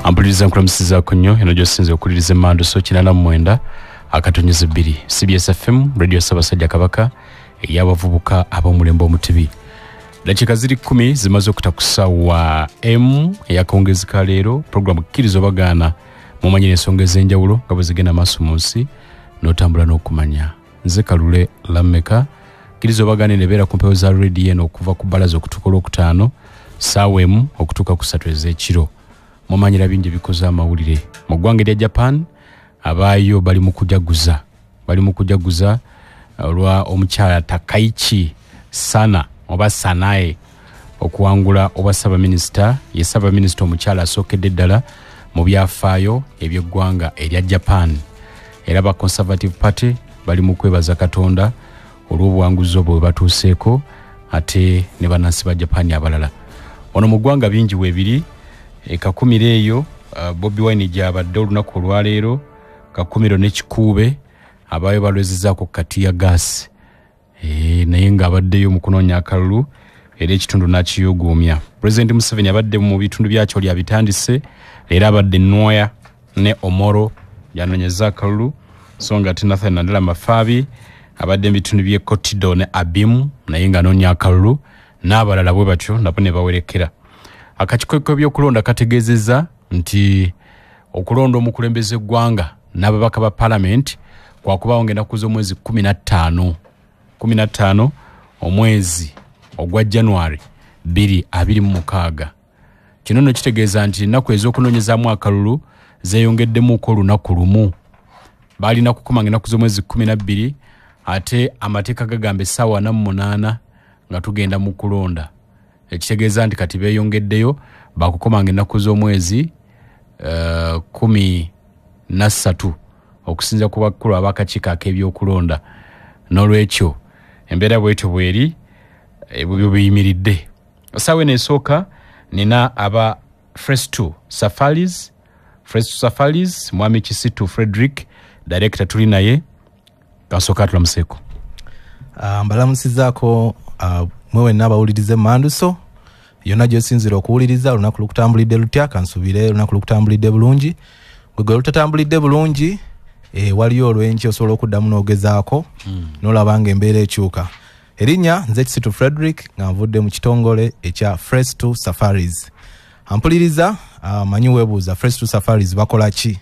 Ampuliriza nkulamusiza kunyo eno gyosinze okuliriza emmandu so 89 akatonyeza 2 CBS FM Radio Sabasajja Kabaka ey'abavubuka ab'omulembe omutibi. Dakika ziri 10 zimaze okutakusa wa M eyakongezeka leero programu kkirizo bagaana mumanyire ensonga ez'enjawulo nga bwe zigenda maaso mu nsi n'otambula n'okumanya. Nze Kalule Lameka kkirizo bagaana nebeera ku mpewo za radio eno okuva ku bbalaza okutuuka olwokutaano ssaawa emu okutuuka ku 3 ez'ekiro. Mumanyira bingi bikoze amawulire mu ggwanga lya Japan abaayo bali mu kujaguza olwa omukyala Takaichi Sana oba Sanae okuwangula oba Ssaabaminisita ye Ssaabaminisita omukyala asookedde ddala mu byafaayo eby'eggwanga erya Japan. Era ba Conservative Party bali mu kwebaza Katonda olw'obuwanguzi obwo bwe batuuseeko ate ne bannansi ba Japan abalala. Ono mu ggwanga bingi weebiri kakumire eyo Bobi Wine gyabadde olunaku olwaleero kakumiro n'ekikuube abaayo balwezezaako kati ya gaasi naye ng'abaddeyo mu kunoonya akalulu era ekitundu n'akiyuguumya. President Museveni abadde mu bitundu byakyo lyabitandise era abadde Nwoya ne Omoro yanoonyeza akalulu so nga ate Nathan Nadala Mafaabi abadde mu bitundu by'e Kotido ne Abimu naye ng'anoonya akalulu n'abalala bwe batyo nabo ne bawerekera. Akakiiko k'ebyokulonda kategeezezza nti okulonda omukulembeze eggwanga n'ababaka ba Parliament kwakubaawo ng'ennaku z'omwezi 15 omwezi ogwa January 2026. Kino nno kitegeeza nti ennaku ez'okunoonyezaamu akalulu zeeyongeddemuko olunaku lumu. Baalina kukomanga ennaku z'omwezi 12 ate amateeka gagamba essaawa 48 nga tugenda mu kulonda. Ekitegeeza nti kati beeyongeddeyo bakukomanga ennaku z'omwezi 13 okusinza ku bakulu ab'akakiiko ak'ebyokulonda. N'olwekyo embeera bwetyo bweri ebyo biyimiridde. Essaawa eno esooka nina aba Fresh 2 Safaris Mwami Kisitu Frederick director tuli naye kasooka tulamuseeko. Mbalamusizaako mwewe n'abawuliriza emmanduso yonna gy'osinzira okuwuliriza olunaku lukutambulidde lutya kansubire olunaku lukutambulidde bulungi gwe lutatambulidde bulungi waliyo olw'enki osobola okuddamu n'ogezaako n'olabanga embeera ekyuka. Erinnya nze Kisitu Frederick nga nvudde mu kitongole ekya Fresh 2 Safaris. Ampuliriza manyi weebuuza Fresh 2 Safaris bakola ki?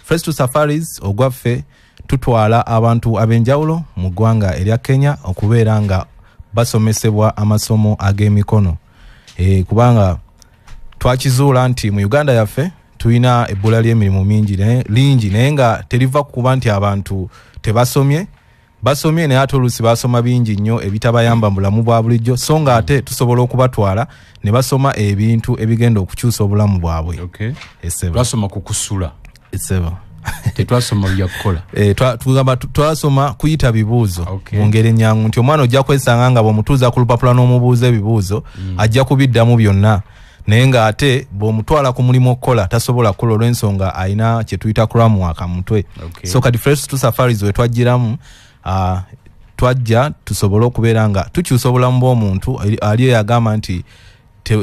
Fresh 2 Safaris ogwaffe tutwala abantu ab'enjawulo mu ggwanga erya Kenya okubeera nga basomesebwa amasomo ag'emikono. Kubanga twakizuula nti mu Uganda yaffe tulina ebbula ly'emirimu lingi naye nga teriva kuba nti abantu tebasomye. Basomye naye ate oluusi basoma bingi nnyo ebitabayamba mu bulamu bwa bulijjo so nga ate tusobola okubatwala ne basoma ebintu ebigenda okukyusa obulamu bwabwe. Twasoma kukusula. Tetwasoma byakukola. Tugamba twasoma kuyita bibuuzo mu ngeri ennyangu nti omwana ojja kwesanga nga bw'omutuuza ku lupapula n'omubuuza ebibuuzo ajja kubiddamu byonna naye nga ate bw'omutwala ku mulimu okukola tasobola kukola olw'ensonga alina kye tuyita kuramwaka mutwe. So kati Fresh 2 Safaris we twajjiramu twajja tusobole okubeera nga tukyusa obulamu bw'omuntu ali yagamba nti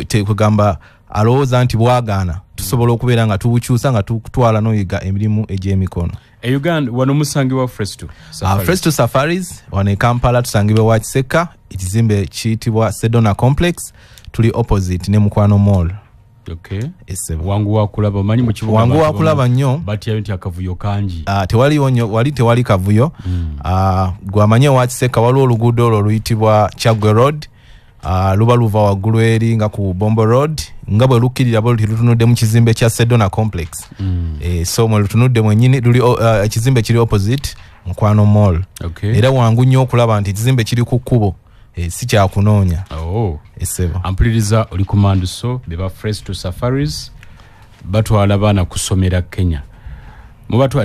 tekugamba alowooza nti bwagaana tusobola okubeera nga tubukyusa nga tukutwala n'oyiga emirimu egy'emikono. Uganda wano musangibwa Fresh 2 Safaris. Fresh 2 Safaris wano e Kampala tusangibwa wa Kiseka ekizimbe kiyitibwa Sedona Complex tuli opposite ne Mukwano Mall. Wangu wakulaba omanyi mu kibuga wangu wakulaba nnyo batya nti akavuyo kangi. Tewali kavuyo. Gwamanye wa Kiseka waliwo oluguudo olwo luyitibwa Chagwe Road. Luba luva waggulu eri nga ku Bombo Road nga bwe lukkirira bwe lutunudde mu kizimbe kya Sedona Complex. So mwe lutunudde mwennyini ekizimbe kiri opposite Mukwano Mall. Era wangu nnyo okulaba nti ekizimbe kiri ku kkubo si kyakunoonya. Ampuliriza oli ku manduso beba Fresh 2 Safaris batwala baana kusomera Kenya.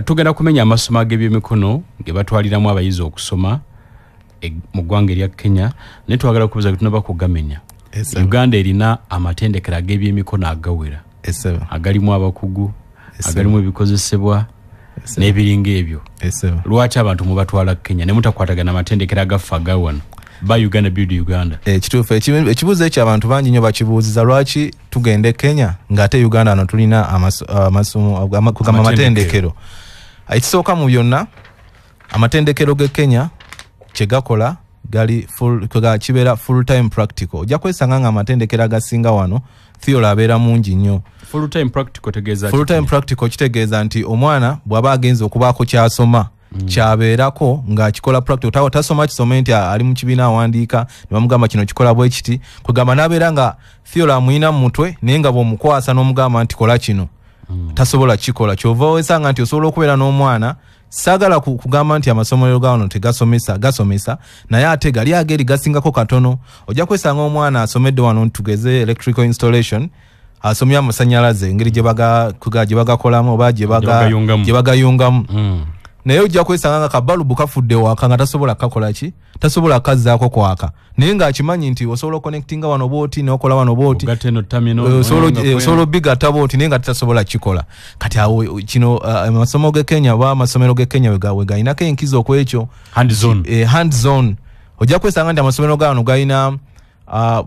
Tugenda kumenya amasomo ag'ebyemikono ge batwaliramu abayizi okusoma mu ggwanga erya Kenya naye twagala kubuuza tunaba kugamenya. Uganda erina amatendekero ag'ebyemikono agawera agalimu abakugu agalimu ebikozesebwa n'ebiringa ebyo. Lwaki abantu mubatwala Kenya ne mutakwatagana amatendekero agaffe agawano? Buy Uganda, build Uganda. Kituufu ekibuuzo ekyo abantu bangi nnyo bakibuuziza lwaki tugende Kenya ng'ate Uganda no tulina kugamba amatendekero. Ekisooka mu byonna amatendekero ge Kenya kye gakola gali kibeera full time practical. Ojja kwesanga nga amatendekero agasinga wano theory abeera mungi nnyo. Full time practical tegeeza full time practical kitegeeza nti omwana bw'aba agenze okubaako kyasoma kyabeerako ng'akikola practical tasoma kisome nti ali mu kibiina awandiika ne bamugamba kino kikola bwe kiti kugamba n'abeera nga theory amuyina mu mutwe naye nga bw'omukwasa n'omugamba nti kola kino tasobola kikola. Kyova wesanga nti osobola okubeera n'omwana saagala kugamba nti amasomero gano gasomesa naye ate gali ageri gasingako katono. Ojja kwesanga omwana asomedde wano tugeze electrical installation asomye amasanyalaze engeri gye bagakolamu oba gye bagayungamu naye ojja kwesanga nga kabalubu kafudde waka nga tasobola kakola ki tasobola kazzaako kwaka naye ng'akimanyi nti osobola oconnectinga wano booti n'okola wano booti osobola bigatta booti naye nga tasobola kikola. Kati awo kino amasomo ge Kenya oba amasomero ge Kenya we galinako enkizo okwekyo hand zone. Ojja kwesanga nti amasomero gano galina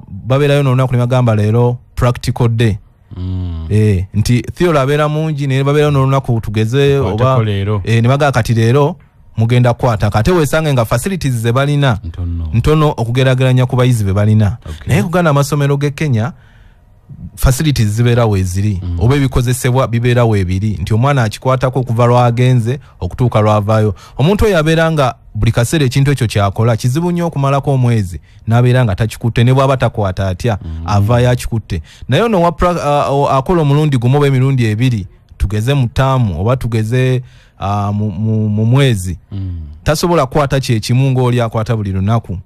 babeerayo n'olunaku ne bagamba leero practical day. Nti theory abeera mungi ne babeera n'olunaku tugeze oba ne bagaa kati leero mugenda kwata kate weesange nga facilities ze balina ntono okugerageranya ku bayizi be balina naye kugana amasomero ge Kenya facilities zibeera weeziri oba ebikozesebwa bibeera weebiri nti omwana akikwatako okuva lwagenze okutuuka lwavaayo. Omuntu oyo abeera nga buli kaseera ekintu ekyo kyakola kizibu nnyo okumalako omwezi n'abeera nga takikutte ne bw'aba takwata atya avaayo akikutte. Naye ono akola omulundi gumu oba emirundi ebiri tugeze mu ttaamu oba tugeze mu mwezi tasobola kukwata kyekimu ng'oli akwata buli lunaku.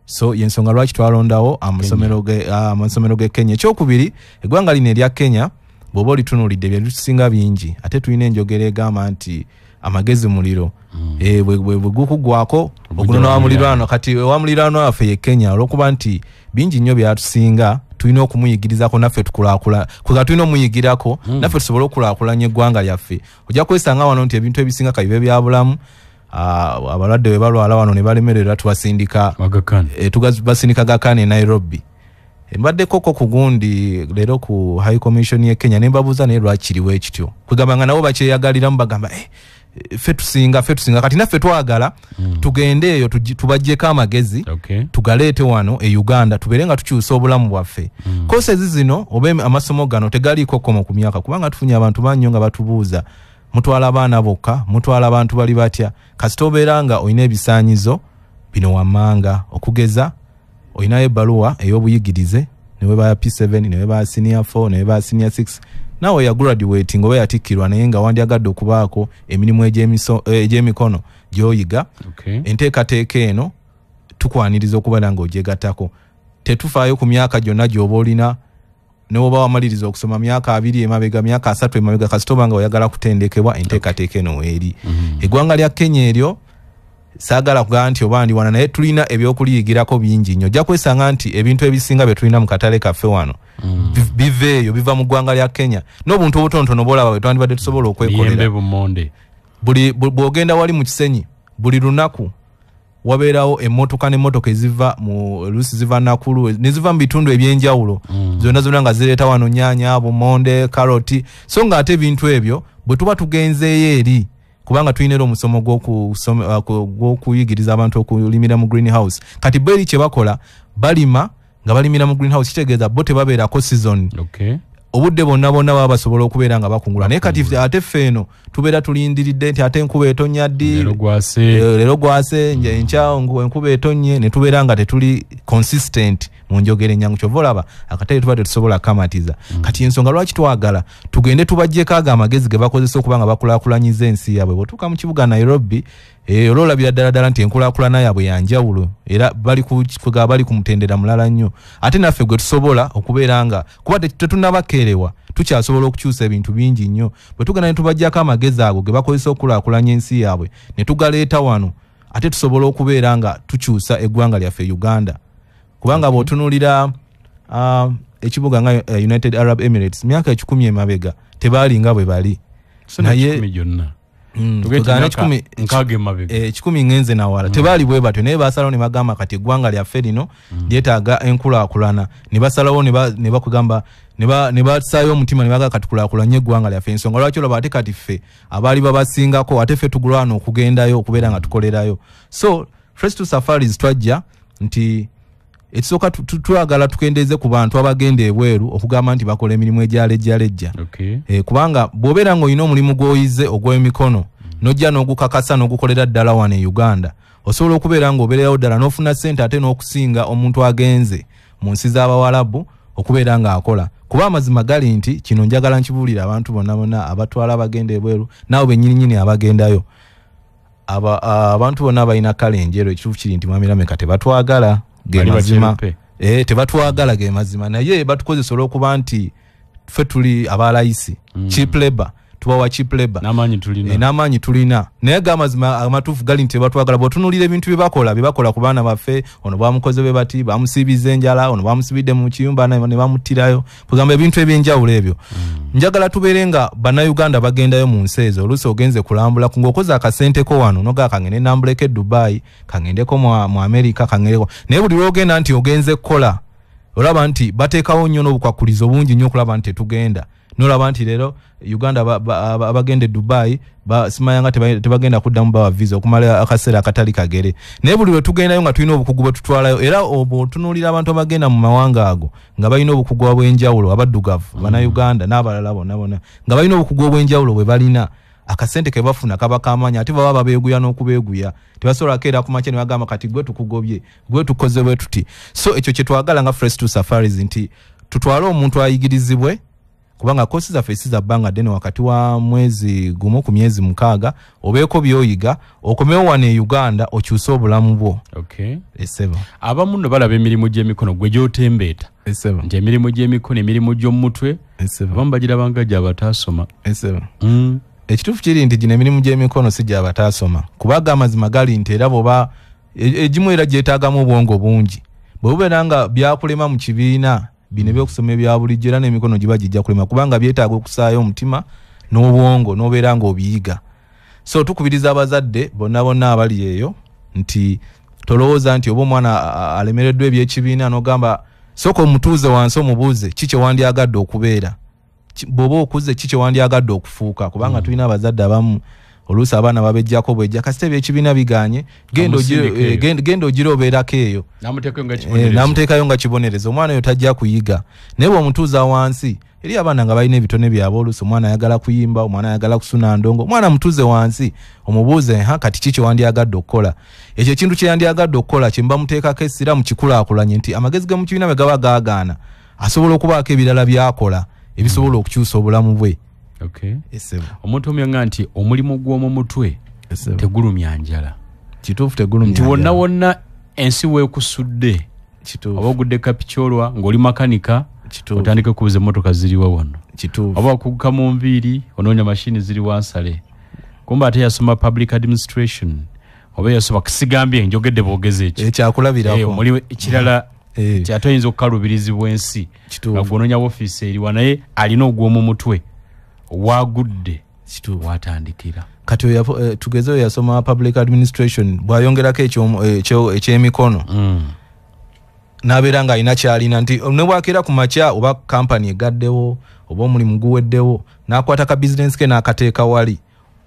So yensonga lwaki twalondawo amasomero ge Kenya. Ekyokubiri eggwanga lino erya Kenya bw'oba olitunuulidde bye tusinga bingi ate tulina enjogera egamba nti amagezi muliro bwe gukugwako ogunona wa muliraano. Kati wa muliraano waffe ye Kenya olw'okuba nti bingi nnyo byatusinga tulina okumuyigirizako naffe tukulaakula kuga tulina omuyigirako naffe tusobole okulaakulanya eggwanga lyaffe. Ojja kwesanga wano nti ebintu ebisinga kabibe bya bulamu abalwadde bwe balwala wano ne balemererwa tubasindika basindika Gakane e Nairobi. Mbaddeko ku gundi leero ku High Commission ye Kenya ne mbabuuza naye lwakiriwo ekityo kugamba nga nabo bakyeyagaliramu bagamba ffe tusinga kati naffe twagala tugende eyo tubajjeko amagezi tugaleete wano e Uganda tubeere nga tukyusa obulamu bwaffe. Kosezi zino oba amasomo gano tegaliiko kkomo ku myaka kubanga tufunye abantu bangi nga batubuuza mutwala abaana bokka mutwala abantu bali batya kasita obeera nga olina ebisaanyizo bino wammanga okugeza olinayo ebbaluwa ey'obuyigirize newe baya P7 newe baya senior 4 newe baya senior 6 nawe ya graduating oba yatikkirwa naye nga wandyagadde okubaako emirimu egy'emikono gy'oyiga. Enteekateeka eno tukwaniriza okubeera nga ogyegattako tetufaayo ku myaka gyonna gy'oba olina n'oba wamaliriza okusoma myaka 2 emabega myaka 3 emabega kasita oba nga oyagala kutendekebwa enteekateeka eno weeri. Eggwanga lya Kenya eryo saagala kugamba nti oba ndi wana naye tulina ebyokuliyigirako bingi nnyo. Ojja kwesanga nti ebintu ebisinga bye tulina mu katale kaffe wano biveeyo biva mu ggwanga lya Kenya n'obuntu obutonotono bwolaba bwe twandibadde tusobola okwekolera. Bw'ogenda wali mu kisenyi buli lunaku wabeerawo emmotoka n'emmotoka eziva mu luusi ziva Nakulu ne ziva mu bitundu ebyenjawulo zonna nga zireeta wano nnyanya bumonde karoti so nga ate ebintu ebyo bwe tuba tugenzeeyo eri kubanga tulina era omusomo gw'okuyigiriza abantu okulimira mu greenhouse. Kati bo eri kye bakola balima nga balimira mu greenhouse kitegeeza bo tebabeerako season obudde bonna baba basobola okubeera nga bakungula naye kati ate ffe eno tubeera tulindiridde nti ate enkuba etonnya ddi leero gwase enkya enkuba etonnye ne tubeera nga tetuli consistent mu njogera ennyangu kyova olaba akatale tuba tetusobola kamatiza. Kati ensonga lwaki twagala tugende tubajjeko ago amagezi ge bakozesa okuba nga bakulaakulanyiza ensi yaabwe. Bw'otuuka mu kibuga Nairobi olwolabira ddala nti enkulaakulana yaabwe yanjawulo era bali ku mutendera mulala nnyo ate naffe gwe tusobola okubeera nga kuba tetunabakeerewa tukyasobola okukyusa ebintu bingi nnyo. Bwe tugenda ne tubajjako amagezi ago ge bakozesa okulaakulanya ensi yaabwe ne tugaleeta wano ate tusobola okubeera nga tukyusa eggwanga lyaffe Uganda kubanga bw'otunuulira ekibuga nga United Arab Emirates myaka 10 emabega tebaalinga bwe bali naye tugane 10 ngenze na wala tebali bwe batyo naye basalawo ne bagamba kati eggwanga lyaffe lino lyetaaga enkulaakulana ne basalawo ne bakugamba ne basaayo omutima ne baga kati kulaakulanye eggwanga lyaffe ensonga lwaki olaba ate kati ffe abaali babasingako ate ffe tugulwana okugendayo okubeera nga tukolerayo so Fresh to Safaris twajja nti ekisooka twagala tukendeeze ku bantu abagenda ebweru okugamba nti bakola emirimu egyalejjalejja kubanga bw'obeera ng'olina omulimu gw'oyize ogw'emikono n'ojja n'ogukakasa n'ogukolera ddala wano e Uganda osobola okubeera ng'obeerayo ddala n'ofuna ssente ate n'okusinga omuntu agenze mu nsi z'Abawarabu okubeera ng'akola kuba amazima gali nti kino njagala nkibuulira abantu bonna abatwala abagenda ebweru naawe bennyininyini abagendayo abantu bonna balina kale enjeru ekituufu kiri nti Mwamirammeka tebatwagala ge mazima tebatwagala ge mazima naye batukozesa olw'okuba nti ffe tuli abalayisi cheap labor tubawa cheap labor n'amaanyi tulina naye ga mazima amatuufu gali nti tebatwagala bw'otunuulira ebintu bye bakola ku baana baffe ono bamukoze bwe bati bamusiibiza enjala ono bamusibidde mu kiyumba ne bamuttirayo kugamba ebintu ebyenjawulo ebyo njagala tubeere nga bannayuganda bagendayo mu nsi ezo oluusi ogenze kulambula ng'okoze akasenteko wano noga kangende nambuleko e Dubai kangendeko mu America kangendeko naye buli lwogenda nti ogenze kukola olaba nti bateekawo nnyo n'obukwakulizo bungi nnyo okulaba nti tetugenda nolaba nti leero Uganda abagende Dubai simayanga tebagenda kuddamu bawa visa okumala akaseera akatali kagere naye buli lwe tugendayo nga tulina obukugu bwe tutwalayo era otunuulira abantu abagenda mu mawanga ago nga balina obukugu obw'enjawulo abaddugavu bannayuganda n'abalala bonna nga balina obukugu obw'enjawulo bwe balina akasente ke bafuna kaba kamanyi ate baba babeeguya n'okubeeguya tebasobola keera ku makya ne bagamba kati gwe tukugobye gwe tukoze bwe tuti so ekyo kye twagala nga Fresh to Safaris nti tutwale omuntu ayigirizibwe kubanga kosi zaffe si za bbanga ddene wakati wa mwezi gumu ku myezi 6 obeeko by'oyiga okomewo wano e Uganda okyuse obulamu bwo abamu no balaba emirimu gy'emikono gwe gy'otembeeta nti emirimu gy'emikono emirimu gy'omutwe abamu bagirabanga gy'abataasoma ekituufu kiri nti gino emirimu gy'emikono si gy'abataasoma kubaga amazima gali nti era bwoba egimu era gyetaagamu obwongo bungi bwe bubeera nga byakulema mu kibiina bino ebyokusoma ebya bulijjo era n'emikono giba gijja kulema kubanga byetaaga okusaayo omutima n'obwongo n'obeera ng'obiyiga so tukubiriza abazadde bonna abali eyo nti tolowooza nti oba omwana alemereddwa ebyekibiina n'ogamba sooka omutuuze wansi omubuuze kiki wandyagadde okubeera bw'oba okuze kiki wandyagadde okufuuka kubanga tulina abazadde abamu oluusi abaana babejjako bwejja kasita ebyekibiina biganye genda ogira obeerako eyo namuteekayo nga kibonerezo omwana oyo tajja kuyiga naye bw'omutuuza wansi eri abaana nga balina ebitone byabwe oluusi omwana ayagala kuyimba omwana ayagala kusuna ndongo omwana mutuuze wansi omubuuze kati kiki wandyagadde okukola ekyo ekintu kye yandyagadde okukola kye mba muteekako essira mukikulaakulanye nti amagezi ge mu kibiina bwe gaba gaagaana asobola okubaako ebirala byakola ebisobola okukyusa obulamu bwe omuntu omuyanga nti omulimu gw'omu mutwe tegulumya njala kituufu tegulumya nti wonna ensi weekusudde oba ogudde kapikyolwa ng'oli makanika otandike kubuza emmotoka ziriwa wano oba okuguka mu nviiri onoonya mashini ziri wansale kumba ate yasoma public administration oba yasoma kisigambye njogedde bwogezi ekyakulabirako mulimu ekirala ate oyinza okukalubirizibwa ensi nga gwonoonya woofiisi eriwa naye alina ogw'omu mutwe wagudde watandikira kati tugeze oyo yasoma public administration bwayongerako ekyemikono n'abeera nga alina kyalina nti ne bwakeera ku makya oba kampani egaddewo oba omulimu guweddewo n'akwata ka bizinensi ke n'akateeka wali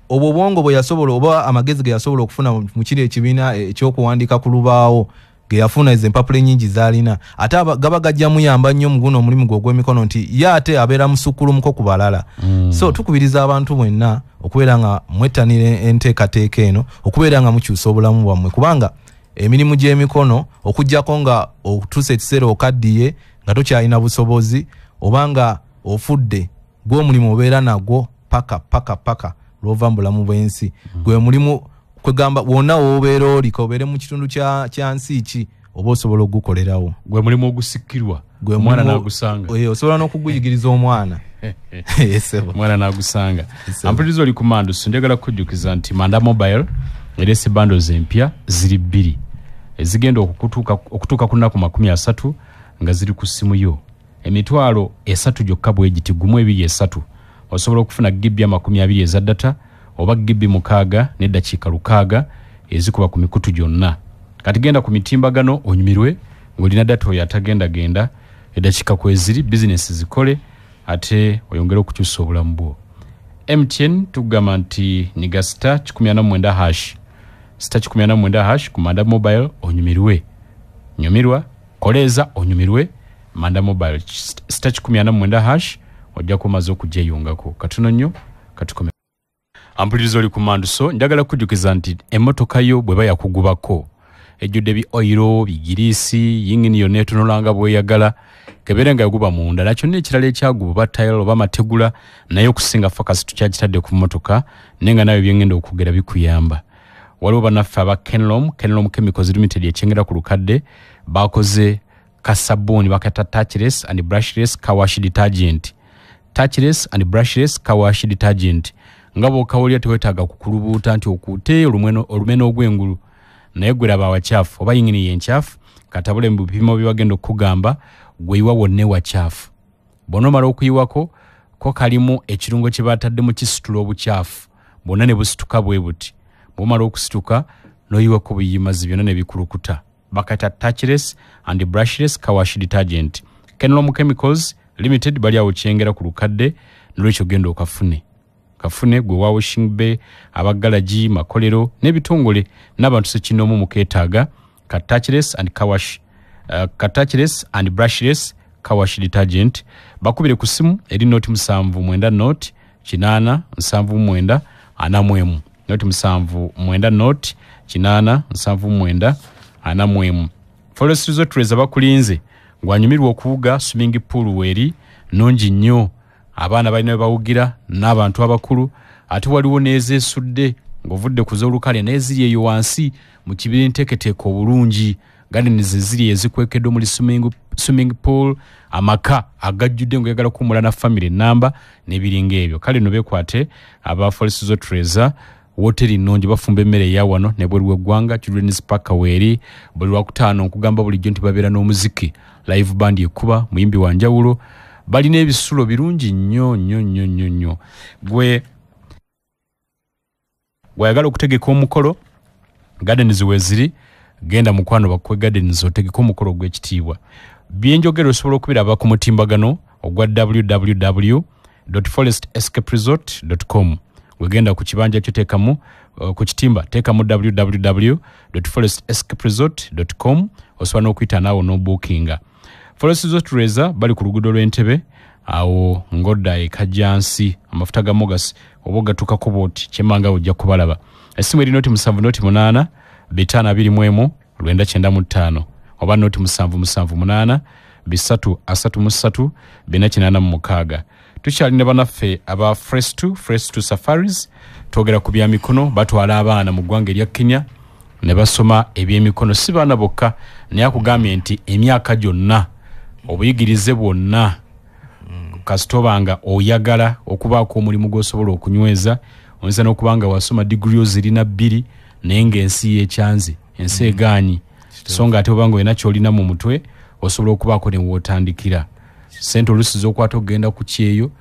obwo obwongo bwe yasobola oba amagezi ge yasobola okufuna mu kiri ekibiina ekyokuwandiika ku lubaawo ge yafuna ezo empapula ennyingi z'alina ate gaba gajja muyamba nnyo mu guno omulimu gwe ogw'emikono nti ye ate abeera musukkulumuko ku balala so tukubiriza abantu mwenna okubeera nga mwettanira enteekateeka eno okubeera nga mukyusa obulamu bwammwe kubanga emirimu gy'emikono okuggyako nga otuusa ekiseera okaddiye nga tokyalina busobozi oba nga ofudde gw'omulimu obeera nagwo paka lwova mu bulamu bw'ensi gwe mulimu kwegamba wonna woobeera olika obeere mu kitundu kya nsi ki oba osobola okugukolerawo gwe mulimu ogusikkirwa omwana n'agusanga osobola n'okuguyigiriza omwana omwana n'agusanga ampuliriza oli ku Manduso njagala kujjukiza nti Manda Mobile erese bundles empya ziri 2 ezigenda okutuuka ku nnaku 30 nga ziri ku ssimu yo emitwalo 3 gyokka bwe giti gumu 2 osobola okufuna GB 20 eza data oba GB 6 n'eddakiika 6 ezikuba ku mikutu gyonna. Kati genda ku mitimbagano onyumirwe ng'olina data oyo atagenda eddakiika kweziri business zikole ate oyongere okukyusa obulamu bwo. MTN tugamba nti nyiga star 189 hash star 189 hash ku Manda Mobile onyumirwe. Nyumirwa koleza onyumirwe Manda Mobile star 189 hash ojja kumaze okujeyongako. Katuno nnyo katukome. Ampulirizo oli ku Manduso njagala kujjukiza nti emmotoka yo bwe bayakugubako ejjudde bi oiro bigirisi yingini yonna etunulanga bweyagala keberenga yaguba munda nakyo n'ekirala ekyaguba tayiro oba mategula naye okusinga focus tukyakitadde ku mmotoka nenga nayo byengenda okugera bikuyamba. Waliwo bannaffe aba Kenlom Chemicals Limited ekyengera ku lukadde bakoze kasabuni bakata touchless and brushless car wash detergent. Touchless and brushless car wash detergent ngabo kawulya tewetaaga kukulubuuta nti okuute olumeno ogw'engulu naye gwera bawachafu oba yingini yenchafu katabule mu bipimo byagenda okugamba gweyiwa wonne wachafu. Bonomala okuyiwako ko kalimu ekirungo kye batadde mu kisitulo obuchafu bonna ne busituka bwe buti. Bomala okusituka noyiwako buyimazi byonna ne bikulukuta. Bakata touchless and brushless car wash detergent. Kenlom Chemicals Limited bali awo kyengera ku lukadde nolwekyo genda okafune gwe wa washing bay abagalaji makolero n'ebitongole n'abantu sekinomu muketaaga ka touchless and brushless car wash detergent bakubire ku simu eri noti 7 noti 8 7 anamwemu noti 7 noti 8 7 anamwemu. Forest Resort Reza bakulinze ngwanyumirwa okuvuga swimming pool weri nongi nnyo abaana balina bawugira n'abantu abakulu ate waliwo neezesudde ng'ovudde ku z'olukale n'eziri eyo wansi mu kibiri nteeketeeka obulungi gardens eziri ezikwekeddwa muri swimming pool amaka agajjudde ng'oyagala kuwummula na family namba n'ebiringa ebyo. Kale no beekwate aba Forest Resort Reza woteri nnungi bafumba emmere eya wano ne bweri w'eggwanga Children's Park Weri buli Lwakutaano okugamba bulijjo nti babeera n'omuziki live band ekuba muyimbi wa njawulo balina ebisulo birungi nnyo. Gwe wayagala okutegeka omukolo gardens weziri genda mukwano bakwe gardens otegeka omukolo gw'ekitiibwa. Byenjogero osobola okubiraba ku mutimbagano ogwa www.forestescaperesort.com. Wegenda ku kibanja kyo teekamu ku kitimba teekamu www.forestescaperesort.com osobola n'okuyita naawo n'obookinga. Forest Resort Reza bali ku luguudo lw'Entebbe awo ngodda ekajjansi amafuta ga Mogas oba ogatukako booti kyemmanga ojja kubalaba. Essimu eri noti 7 noti 8 521 995 oba noti 778 333 486. Tukyalina banaffe aba Fresh to Safaris twogera ku bya mikono batwala abaana mu ggwanga erya Kenya ne basoma ebyemikono si baana bokka naye akugambye nti emyaka gyonna obuyigirize bwonna kasitobanga oyagala okubaako omulimu gw'osobola okunyweza oyinza n'okubanga wasoma diguli zirina 2 naye ng'ensi y'ekyanzi ensi egaanyi so nga ate obanga olina ky'olina mu mutwe osobola okubaako ne wootandikira sente oluusi z'okwata okugenda ku kyeyo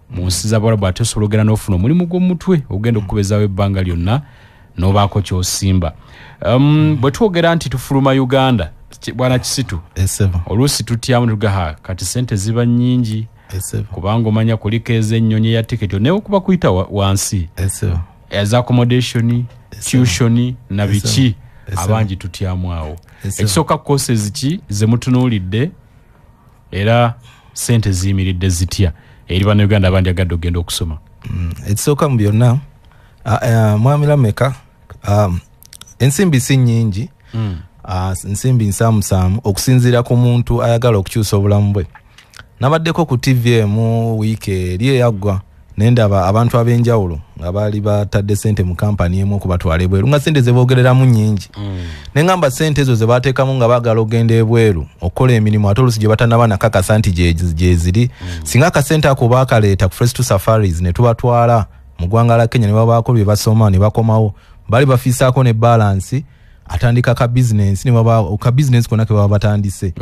mu nsi z'Abarabu ate osobola ogenda n'ofuna omulimu gw'omutwe ogenda okukubezaawo ebbanga lyonna n'obaako ky'osimba. Bwe twogera nti tufuluma Uganda bwana Kisitu oluusi tutyamu tugaha kati sente ziba nnyingi kubanga omanya kuliko ez'ennyonyi ya tiketi naye okuba kuyita wansi eza accommodation tuition na biki abangi tutyamu awo. Ekisooka courses ki ze mutunuulidde era sente ziyimiridde zitya eri bannayuganda abandi agadde ogenda okusoma? Ekisooka mu byonna mwami Lameka ensimbi si nnyingi nsimbi nsaamusaamu okusinziira ku muntu ayagala okukyusa obulamu bwe. Nabaddeko ku TV emu wiiki eri eyaggwa nendaba abantu ab'enjawulo nga baali batadde sente mu kampani emu okubatwala ebweru nga sente ze boogereramu nnyingi. Ne ngamba sente ezo ze baateekamu nga baagala ogenda ebweru okukola emirimu ate oluusi gye batanaba nakakasa nti gye ziri singa akasente ako baakaleeta ku Fresh to Safaris ne tubatwala mu ggwanga la Kenya ne babaako bye basoma ne bakomawo bali bafiisaako ne balansi atandika ka business ne baba ka business kona ke baba batandise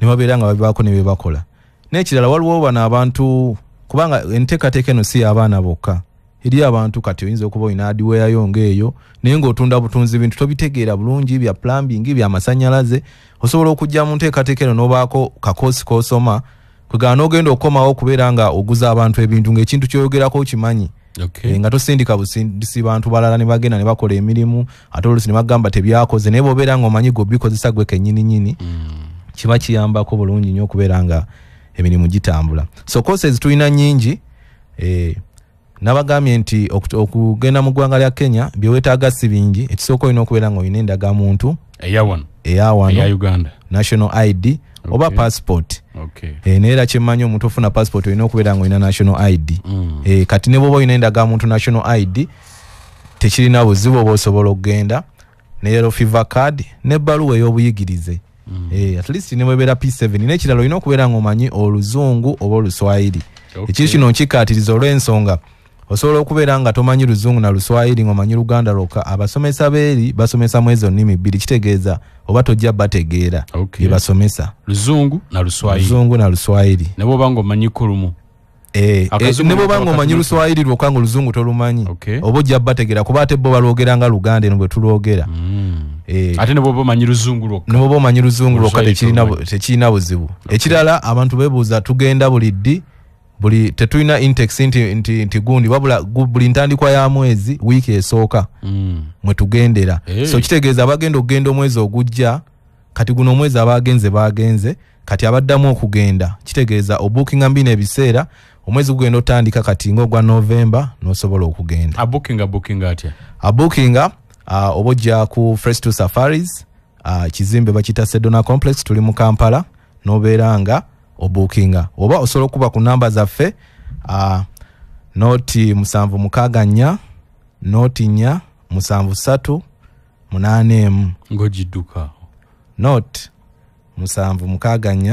ne babeera nga babibaako ne bebakola. N'ekirala waliwo bano abantu kubanga enteekateeka eno si abaana bokka eri abantu kati oyinza okuba olina hardware yo ng'eyo naye ng'otunda butunzi bintu tobitegeera bulungi bya plumbing bya masanyalaze osobola okujja mu nteekateeka eno n'obaako kakoosi k'osoma kwegala n'ogenda okukomawo okubeera nga oguza abantu ebintu ng'ekintu kyoyogerako kimanyi. Okay. Nga tosindika busindisi bantu balala ne bagenda ne bakola emirimu ate oluusi ne bagamba tebyakoze naye bw'obeera ng'omanyi g'obikozesa gwe kennyini kiba kiyambako bulungi nnyo okubeera nga emirimu gitambula. So courses tulina nnyingi nabagambye nti okugenda mu ggwanga lya Kenya bye weetaaga si bingi ekisooka olina okubeera ng'olina endagamuntu eya Uganda national ID oba passport. Naye era kyemmanyi omuntu ofuna passport olina okubeera ng'olina national ID. Kati ne bw'oba olina endagamuntu national ID tekirina buzibu oba osobola okugenda ne yellow fever card n'ebbaluwa ey'obuyigirize. At least ne bwebeera P7 n'ekirala olina okubeera ng'omanyi oluzungu oba oluswahili. Ekiri kino nkikkaatiriza olw'ensonga osobola okubeera nga tomanyi luzungu na luswahili ng'omanyi luganda lwokka abasomesa beeri basomesa mu ezo nnimi bbiri kitegeeza oba tojja bategeera bye basomesa luzungu na luswahili ne bw'oba ng'omanyiko lumu ne bw'oba ng'omanyi luswahili lwokka ng'oluzungu tolumanyi oba ojja bategeera kuba ate bo balwogera nga luganda eno bwe tulwogera. Ate ne bw'oba omanyi luzungu lwokka tekirina buzibu. Ekirala abantu beebuuza tugenda buli tetulina intex nti gundi wabula buli ntandikwa ya mwezi wiiki esooka mwe tugendera. So kitegeeza abagenda okugenda omwezi ogujja kati guno omwezi bagenze kati abaddamu okugenda kitegeeza obookinga mbina ebiseera omwezi gugenda otandika kati ng'ogwa November n'osobola okugenda. Abookinga atya? Abookinga oba ojja ku Fresh to Safaris kizimbe bakita Sedona Complex tuli mu Kampala n'obeera nga obookinga oba osobola okuba ku namba zaffe noti 764 noti 4 73 84 ng'ogidduka noti 764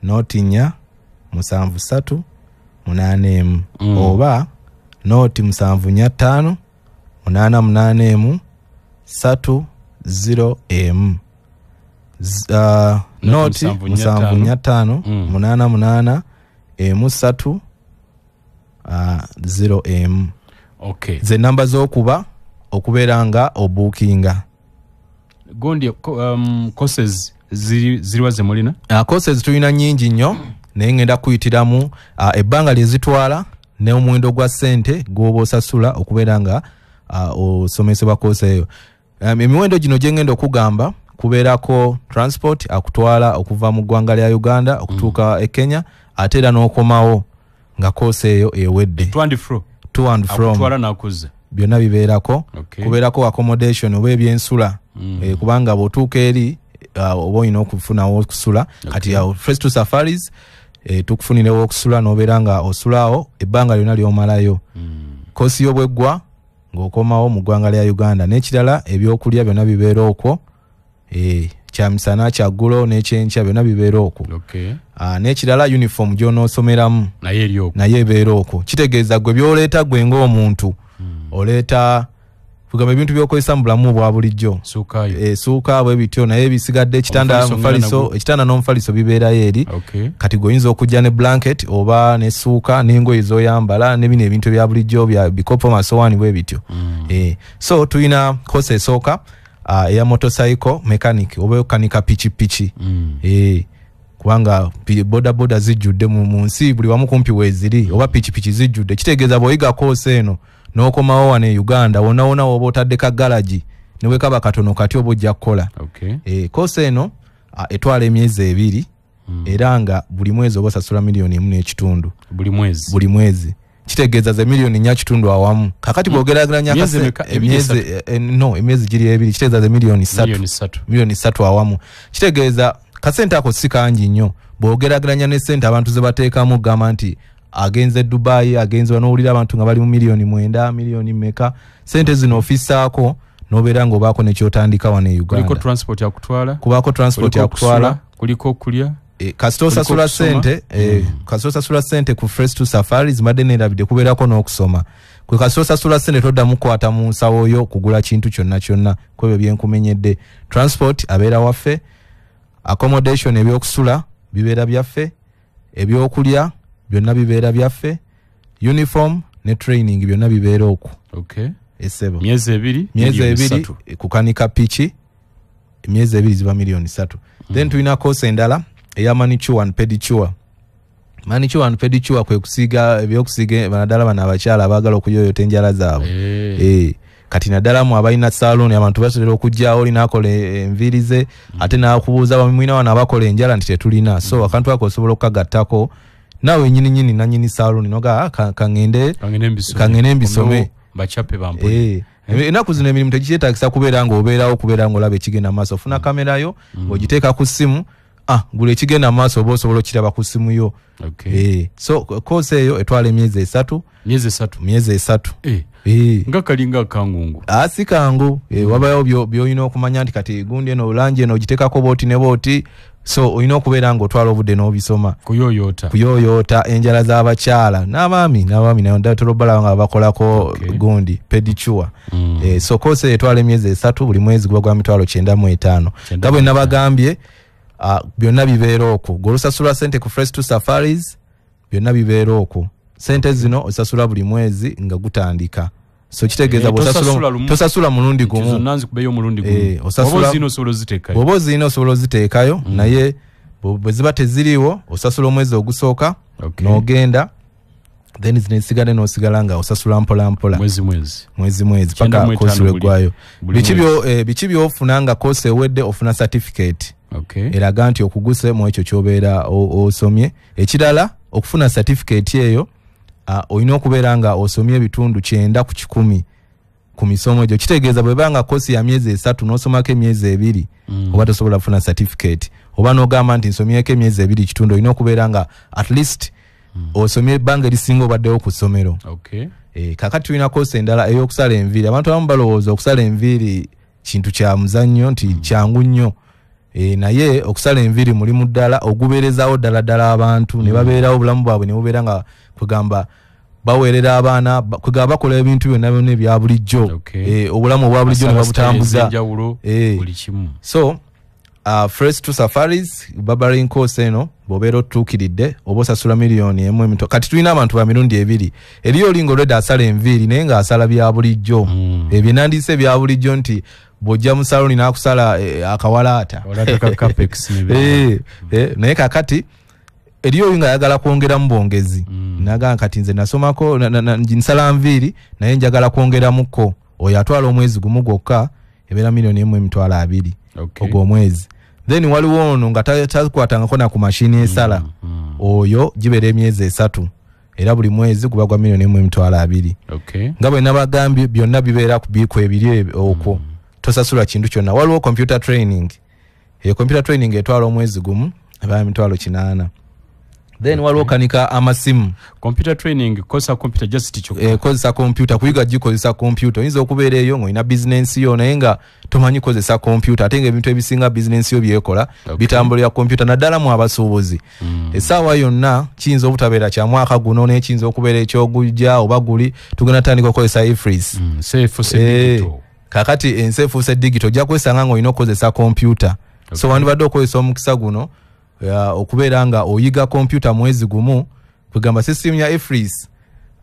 noti 4 73 84 oba noti 745 88 30 noti 745 88 3 0 Okay. Ze namba z'okuba okubeera nga obookinga. Gondi courses ziriwa ze mulina? Courses tulina nnyingi nnyo naye ngenda kuyitiramu ebbanga lye zitwala n'omuwendo gwa ssente gw'oba osasula okubeera nga osomesebwa course eyo. Emiwendo gino gye ngenda okugamba kubeerako transport akutwala okuva mu ggwanga lya Uganda okutuuka e Kenya ate era n'okomawo nga course eyo ewedde. To and from akutwala n'akuzza byonna bibeerako. Kubeerako accommodation oba ebyensula kubanga bw'otuuka eri oba olina okufunawo okusula kati Fresh to Safaris tukufunirewo okusula n'obeera nga osulaawo ebbanga lyonna ly'omalayo. Kosi y'obweggwa ng'okomawo mu ggwanga lya Uganda n'ekirala ebyokulya byonna bibeera okwo kyamisana kyaggulo n'ekyenkya byonna bibeera okwo. N'ekirala uniform gy'onoosomeramu naye ebeera okwo. Kitegeeza gwe by'oleeta gwe ng'omuntu oleeta kugamba ebintu by'okozesa mu bulamu bwa bulijjo suuka bwe bityo naye ebisigadde ekitanda n'omufaliso bibeerayo eri. Kati gweoyinza okujja ne blanket oba ne suuka n'engoye z'oyambala ne bino ebintu ebya bulijjo bya bikopo masowaani bwe bityo. So tulina kosa esooka eya motorcycle mechanic oba okanika pikipiki. Kubanga boda zijjudde mu nsi buli wamu kumpi weeziri oba pikipiki zijjudde. Kitegeeza bw'oyiga kosa eno n'okomawo wano e Uganda wonna oba otadde ka garagi ne wekaba katono kati oba ojja kukola. Kosa eno etwala emyezi 2 era nga buli mwezi oba osasula $1.5 buli mwezi. Kitegeeza ze $1.4 awamu. Kakati bw'ogeraageranya emyezi giri 2 kitegeeza ze $3 awamu. Kitegeeza kasente ako si kangi nnyo bw'ogeraageranya ne ssente abantu ze bateekamu gamba nti agenze Dubai agenze wanoowulira abantu nga bali mu $9 miliyoni mmeka. Sente zino ofissaako n'obeera ng'obaako nekyotandika wano e Uganda. Kuliko transport yakutwala kuliko okulya kasita osasula ssente ku Fresh to Safaris madde neerabidde kubeerako n'okusoma. Kwe kasita osasula ssente toddamu kukwata mu nsawo yo kugula kintu kyonna kwebyo byenkumenyedde. Transport abeera waffe, accommodation ebyokusula bibeera byaffe, ebyokulya byonna bibeera byaffe, uniform ne training byonna bibeera okwo. Okay. Esebo. Myezi ebiri kukanika piki myezi ebiri ziba milioni 3. Then tulina course endala eya manicure and pedicure. Manicure and pedicure kwe kusiga ebyokusiga banadala bana abakyala abagala okuyoyota enjala zaabwe. Kati naddala mu abalina salon abantu basobola okujjawo olina akola envirize ate n'akubuuza bamwina wana abakola enjala nti tetulina. So akantu ako osobola okukagattako naawe nyini nanyini salon noga kangende mbisome bachape bampo. Enaku zino emirimu tekikyetaagisa kubeera ng'obeerawo kubeera ng'olaba ekigenda maaso. Ofuna kamera yo ogiteeka ku ssimu gula ekigenda maaso oba osobola okiraba ku ssimu yo. So course eyo etwala emyezi 3. Myezi 3. Nga kalinga kangungu. Si kangu. Wabayo by'olina okumanya nti kati gundi eno olangi eno ogiteekako booti ne booti. So olina okubeera ng'otwala obudde n'obisoma. Kuyoyoota enjala z'abakyala n'abaami nayo ddala balawa nga bakolako gundi pedicure. So course eyo etwala emyezi 3 buli mwezi guba gwa mitwalo 95. Nga bwe nabagambye byonna bibeera okwo. G'olusasula ssente ku Fresh to Safaris byonna bibeera okwo. Sente zino osasula buli mwezi nga gutandika. So kitegeeza tosasula mulundi gumu. Bw'oba zino osobola oziteekayo naye bwe ziba teziriiwo osasula omwezi ogusooka n'ogenda then zino esigale n'osigala nga osasula mpola mwezi paka koosi lweggwayo. Biki by'ofuna nga koosi ewedde ofuna certificate eraga nti okuguse mu ekyo ky'obeera osomye. Ekirala okufuna certificate eyo olina okubeera nga osomye ebitundu 9 ku 10 ku misomo egyo. Kitegeeza bwebanga koosi ya myezi 3 n'osomako emyezi 2 oba tosobola kufuna certificate. Oba n'ogamba nti nsomyeko emyezi 2 kitundu olina okubeera nga at least osomye ebbanga erisinga obaddewo ku ssomero. Kakati tulina koosi endala ey'okusala enviiri. Abantu abamu balowooza okusala enviiri kintu kya muzannyo nti kyangu nnyo. Naye okusala enviiri mulimu ddala ogubeerezaawo ddala abantu ne babeerawo obulamu bwabwe ne bubeera nga kwegamba baweerera abaana kwegamba bakola ebintu byonna ebya bulijjo. Obulamu obwa bulijjo ne babutambuza. So Fresh to Safaris barbering course eno bw'obeera otuukiridde oba osasula milioni 1. Kati tulina abantu ba mirundi 2. Eriyo olinga olwedde asala enviiri naye ng'asala bya bulijjo. Ebyo nandiise bya bulijjo nti bw'ojja mu saloni n'akusala akawalaata. Naye kakati eriyo oyo ng'ayagala kwongeramu bwongezi. Nagamba kati nze nasomako nsala nviiri naye njagala kwongeramuko. Oyo atwala omwezi gumu gwokka ebeera milioni 1.2 ogwo omwezi. Then waliwo ono nga takwatangako na ku mashini esala. Oyo gibeera emyezi 3 era buli mwezi guba gwa milioni 1.2. Nga bwe nabagambye byonna bibeera ku biiko ebiri okwo. Tosasula kintu kyonna. Waliwo computer training. Computer training etwala omwezi gumu ebeera mitwalo 8. Then waliwo kanika amasimu. Computer training kosa computer just ticho. Kozesa computer kuyiga gikozesa computer. Oyinza okubeera eyo ng'olina business yo naye nga tomanyi kozesa computer. Ate ng'ebintu ebisinga business yo byekola bitambulira computer naddala mu abasuubuzi. Essaawa yonna kiyinza obutabeera kya mwaka guno naye kiyinza okubeera ekyogujja oba guli tugenda tandika okukozesa ifreeze. Kakati ensi efuuse digital ojja kwesanga ng'olina okukozesa computer. So wandibadde okozesa omukisa guno okubeera nga oyiga computer mwezi gumu kwegamba system ya ifreeze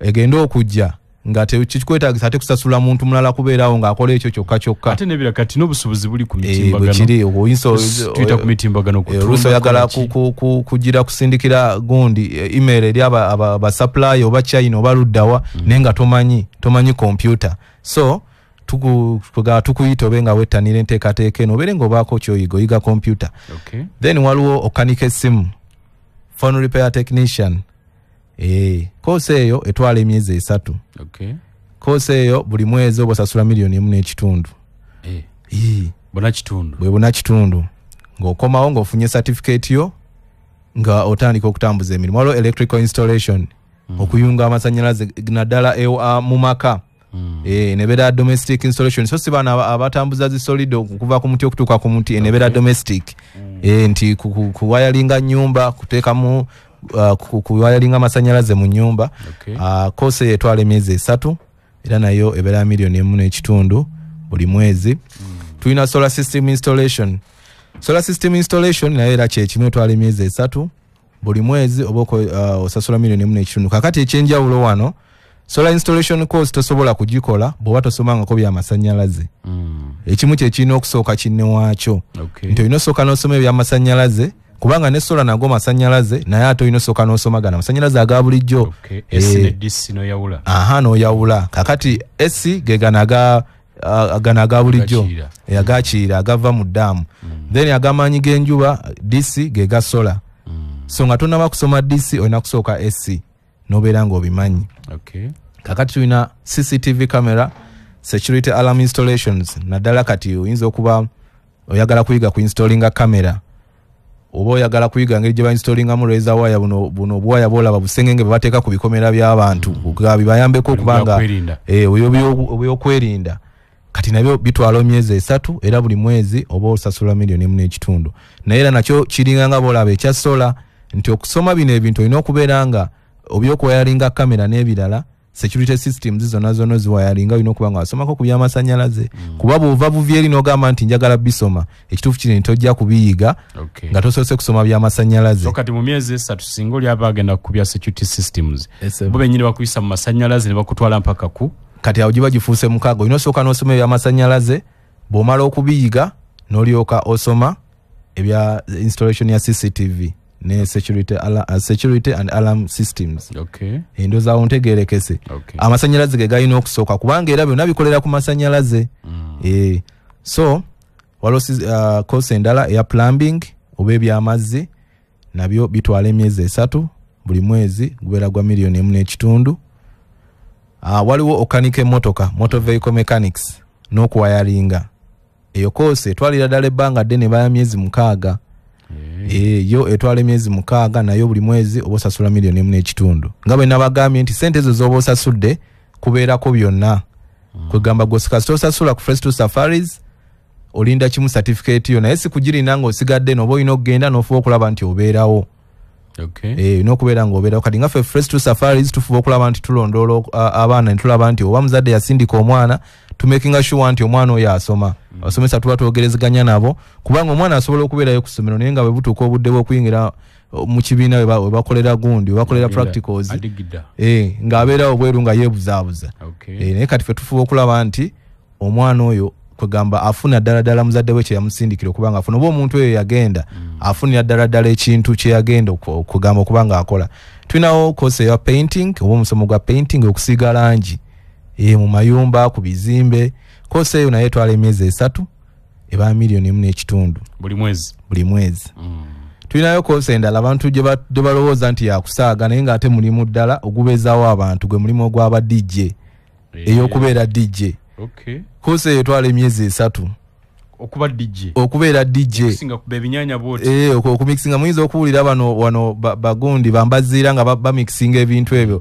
egenda okujja nga tekikwetaagisa ate kusasula muntu mulala kubeerawo ng'akola ekyo kyokka. Ate nebira kati n'obusubuzi buli ku mitimbagano. Tuyita ku mitimbagano oluusi oyagala kugira kusindikira gundi email eri aba supply oba China oba luddawa naye nga tomanyi computer. So tukuyita obe nga wettanira enteekateeka eno obeere ng'obaako kyoyiga computer. Then waliwo okanika essimu phone repair technician. Course eyo etwala emyezi 3. Course eyo buli mwezi oba osasula milioni 1.5. Bwe buna kitundu ng'okomawo ng'ofunye certificate yo nga otandika okutambuza emirimu. Waliwo electrical installation okuyunga amasannyalaze naddala mu maka. Nebeera domestic installation. So si bana abatambuza zi solid okuva ku muti okutuuka ku muti nebeera domestic. Nti kuwayalinga nyumba kuteekamu kuwayalinga amasannyalaze mu nyumba. Course etwala emyezi 3 era nayo ebeera milioni 1.5 buli mwezi. Tulina solar system installation. Solar system installation nayo era kyekimu etwala emyezi 3 buli mwezi oba osasula milioni 1.5. Kakati ekyenjawulo wano solar installation course tosobola kugikola bw'oba tosomangako by'amasannyalaze. Ekimu kye kirina okusooka kinne waakyo. Nti olina osooka n'osoma eby'amasannyalaze kubanga ne solar nago masannyalaze naye ate olina osooka n'osoma gana amasannyalaze aga bulijjo. N'oyawula. Kakati AC ge gana aga bulijjo agakiira agava mu ddaamu. Then agamaanyi g'enjuba DC ge ga solar. So nga tonaba kusoma DC olina kusooka AC n'obeera ng'obimanyi. Kakati tulina CCTV camera, security alarm installations. Naddala kati oyinza okuba oyagala kuyiga ku installinga camera oba oyagala kuyiga ngeri gye ba installingamu razor wire buno obwaya bwolaba busengenge bwe bateeka ku bikomera by'abantu bibayambeko okubanga obyokwerinda. Kati nabyo bitwala emyezi 3 era buli mwezi oba osasula $1.5 naye era nakyo kiringa nga bolaba ekya solar nti okusoma bino ebintu olina okubeera nga obyokwayalinga kamera n'ebirala security systems zonna ziwayalinga olina okuba nga wasomako ku by'amasannyalaze kuba bw'ova buvyeri n'ogamba nti njagala bisoma ekituufu kiri tojja kubiyiga nga tosoose kusoma by'amasannyalaze. So kati mu myezi 3 singa oli aba agenda ku bya security systems bo bennyini bakuyisa mu masannyalaze ne bakutwala mpaka ku kati awo giba gifuuse mukaaga olina osooka n'osoma eby'amasannyalaze bw'omala okubiyiga n'olyoka osoma ebya installation ya CCTV ne security and alarm systems. Endoza awo ntegeerekese. Amasannyalaze ge galina okusooka kubanga era byonna bikolera ku masannyalaze. So waliwo course endala eya plumbing oba eby'amazzi nabyo bitwala emyezi 3 buli mwezi gubeera gwa $1.5. Waliwo okanike motor vehicle mechanics n'okuwayalinga. Eyo course etwalira ddala ebbanga ddene baya myezi 6. Yo etwala emyezi 6 nayo buli mwezi oba osasula $1.5. Nga bwe nabagambye nti sente ezo z'oba osasudde kubeerako byonna. Kwegamba gwosika tosasula ku Fresh to Safaris olinda kimu certificate yo naye si kugirina nga osigadde n'oba olina okugenda n'ofuba okulaba nti obeerawo. N'okubeera ng'obeerawo kati nga ffe Fresh to Safaris tufuba okulaba nti tulondoola abaana ne tulaba nti oba muzadde yasindika omwana tumakinga sure nti omwana oyo asoma. Abasomesa tuba twogerezeganya nabo kubanga omwana asobola okubeerayo ku ssomero naye nga bwe butuuka obudde bw'okuyingira mu kibiina we bakolera gundi we bakolera practicals ng'abeerawo bweru nga yeebuzaabuza. Naye kati ffe tufuba okulaba nti omwana oyo kwegamba afuna ddala muzadde we kye yamusindikira okubanga afuna oba omuntu oyo yagenda afunira ddala ekintu kye yagenda okugamba okubanga akola. Tulinawo course eya painting oba omusomo gwa painting okusiiga langi mu mayumba ku bizimbe. Course eyo naye etwala emyezi 3 eba $1.5 buli mwezi. Tulinayo course endala abantu gye balowooza nti yakusaaga naye ng'ate mulimu ddala ogubeezaawo abantu gwe mulimu ogw'aba DJ ey'okubeera DJ. Course eyo etwala emyezi 3 okubeera DJ okumixinga muyinza okuwulira wano bagundi bambaziira nga bamixinga ebintu ebyo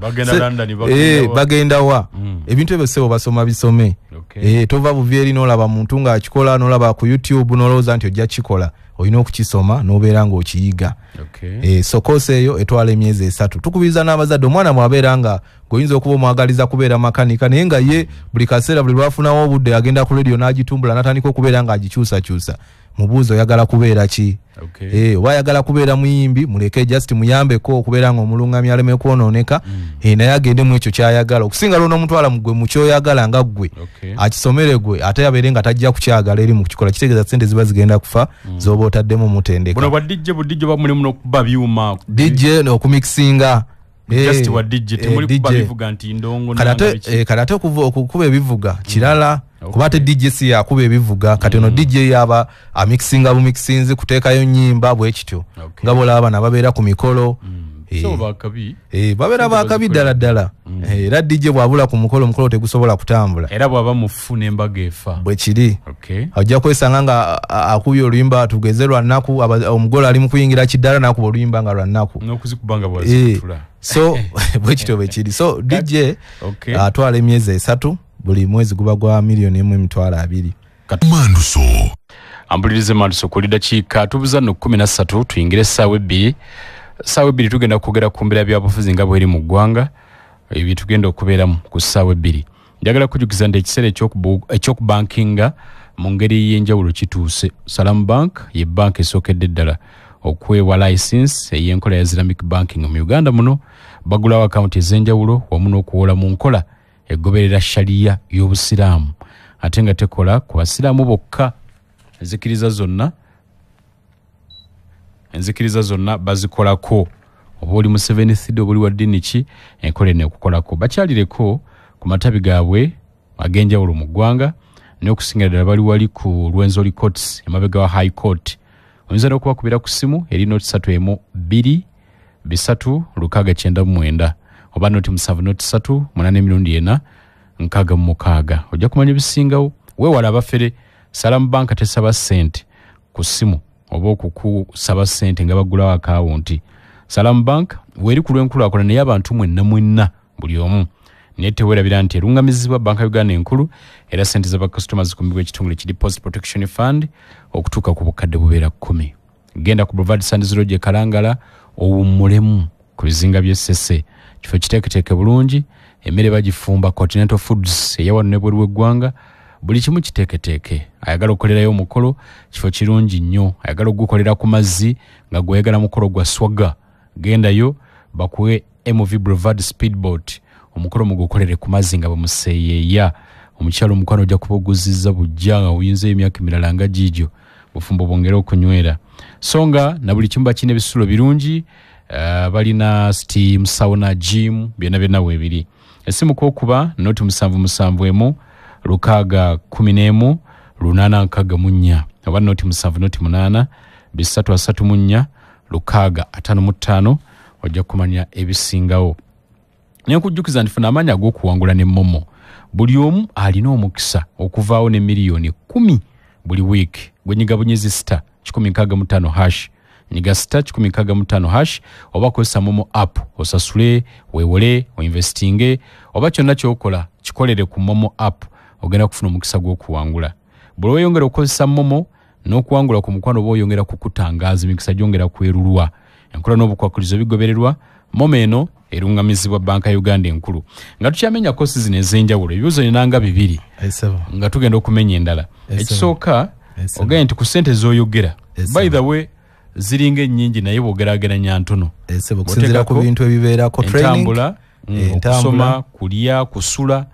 bagenda wa ebintu ebyo sebo basoma bisome. Tova buvyeri n'olaba muntu ng'akikola n'olaba ku YouTube n'olowooza nti ojja kikola olina okukisoma n'obeera ng'okiyiga. So course eyo etwala emyezi 3. Tukubiriza n'abazadde omwana mwabeera nga goyinza okuba omwagaliza kubeera makanika naye nga ye buli kaseera buli lwafunawo obudde agenda ku radio n'agitumbula n'atandika okubeera ng'agikyusakyusa. Mubuuzo oyagala kubeera ki? Oba ayagala kubeera muyimbi muleke just muyambeko okubeera ng'omulungamya aleme kwonooneka naye agende mu ekyo kyayagala okusinga lwo n'omutwala mu gwe mu kyoyagala nga ggwe akisomere gwe ate abeere nga tajja kukyagala eri mu kukikola kitegeeza sente ziba zigenda kufa z'oba otaddemu mutendeka. Buno bwa DJ oba mulimu n'okuba byuma DJ n'okumixinga just wa DJ temuli kuba bivuga nti ndongo kalate okukuba ebivuga kirala kuba te DJ si yakuba ebivuga kati ono DJ yaba amixinga bumixinzi kuteekayo nnyimba bwe kityo nga bolaba nababeera ku mikolo babeera bakabi ddala era DJ bwabula ku mukolo tegusobola kutambula era bwaba mufuna embaga efa bwe kiri ojja kwesanga nga akubye oluyimba tugeze lwa nnaku omugole ali mu kuyingira kiddala n'akuba oluyimba nga lwa nnaku n'okuzikubanga bwazitula so bwe kityo bwe kiri so DJ atwala emyezi 3 buli mwezi guba gwa $1.2 Manduso ambulirize Manduso kuli dakiika tubuza no 13 tuyingire essaawa 2 ssaawa 2 tugenda kwogera ku mbeera byabufuzi nga bweri mu ggwanga ebyo tugenda okubeeramu ku ssaawa 2. Njagala kujukiza nti ekiseera ekyokubankinga mu ngeri y'enjawulo kituuse. Salamu Bank ye banka esookedde ddala okuweebwa license ey'enkola ya Islamic banking mu Uganda muno bagulawo akaunti ez'enjawulo wamu n'okuwola mu nkola egoberera sharia y'obusiraamu ate nga tekola ku basiraamu bokka. enzikiriza zonna bazikolako oba oli mu 7th oba oli wa ddiini ki enkola eno ekukolako. bakyalireko ku matabi gaabwe ag'enjawulo mu ggwanga n'okusingira ddala bali wali ku Lwenzori Courts emabega wa High Court. oyinza n'okubakubira ku simu eri noti 3-2-3-6-9 oba noti 7-3-8-4-6. ojja kumanya ebisingawo. weewala abafere. Salamu Bank tesaba ssente ku simu oba okukusaba ssente nga bagulawo akawunti. Salamu Bank weeri ku lw'enkulaakulana naye abantu mwenna buli omu. naye teweerabira nti erungamizibwa Banka ya Uganda enkulu era ssente z'abakasitoma zikumbibwa ekitongole ki Deposit Protection Fund okutuuka ku bukadde bubeera 10. genda ku Boulevard Sanders Road e Kalangala owummulemu ku bizinga by'essese. kifo kiteeketeeke bulungi. emmere bagifumba Continental Foods eyawano n'ebweru w'eggwanga. buli kimu kiteeketeeke. ayagala okukolerayo omukolo kifo kirungi nnyo. ayagala okugukolera ku mazzi nga gweyagala mukolo gwa swaga. gendayo bakuwe MV Boulevard Speedboat omukolo mugukolere ku mazzi nga bamuseeyeeya. omukyalo omukwano ojja kuba oguzizza bujja nga oyinza emyaka emirala nga giigyo bufumbo bwongera okunywera. so nga na buli kimu bakina ebisulo birungi. balina steam, sauna, gym byonna weebiri. essimu kwokuba noti 771-614 oba noti 7-8-334-655 ojja kumanya ebisingawo. Nenkujjukiza ntifuna amaanyi ag'okuwangula ne Momo. buli omu alina omukisa okuvaawo ne miliyoni 10 buli wiiki. gwenyiga bunyezi star 165 hash nyiga star 165 hash oba kozesa Momo app osasule, weewole, oinvestinge oba kyonna ky'okola kikolere ku Momo app ogenda kufuna omukisa gw'okuwangula. buli weeyongera okukozesa Momo n'okuwangula ku mukwano oba oyongera kukutangaaza emikisa gyongera kwerulwa. enkola n'obukwakkulizo bigobererwa. Momo eno erungamizibwa Banka ya Uganda enkulu. nga tukyamenya kosi zino ez'enjawulo ebibuuzo ninanga 2 nga tugenda okumenya endala. ekisooka ogambye nti ku ssente z'oyogera by the way ziringa ennyingi naye bw'ogerageranya ntono. okusinziira ku bintu ebibeerako entambula, okusoma, kulya, kusula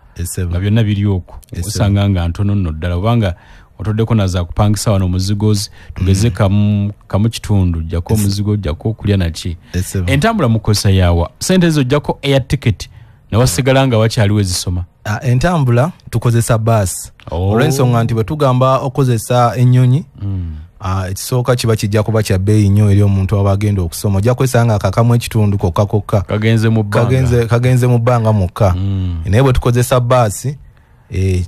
nga byonna biri okwo. osanga nga ntono nno ddala obanga otoddeko naza kupangisa wano omuzigozi tugeze kamu kitundu jjako omuzigo jjako okulya naki. entambula mukozesa yaawa ssente ezo jjako air ticket newasigala nga wakyaliwo ezisoma. entambula tukozesa baasi olw'ensonga nti bwe tugamba okozesa ennyonyi ekisooka kiba kijja kuba kya bbeeyi nnyo eri omuntu aba agenda okusoma. ojja kwesanga akakamu ekitundu kokka kagenze mu bbanga mwokka. naye bwe tukozesa baasi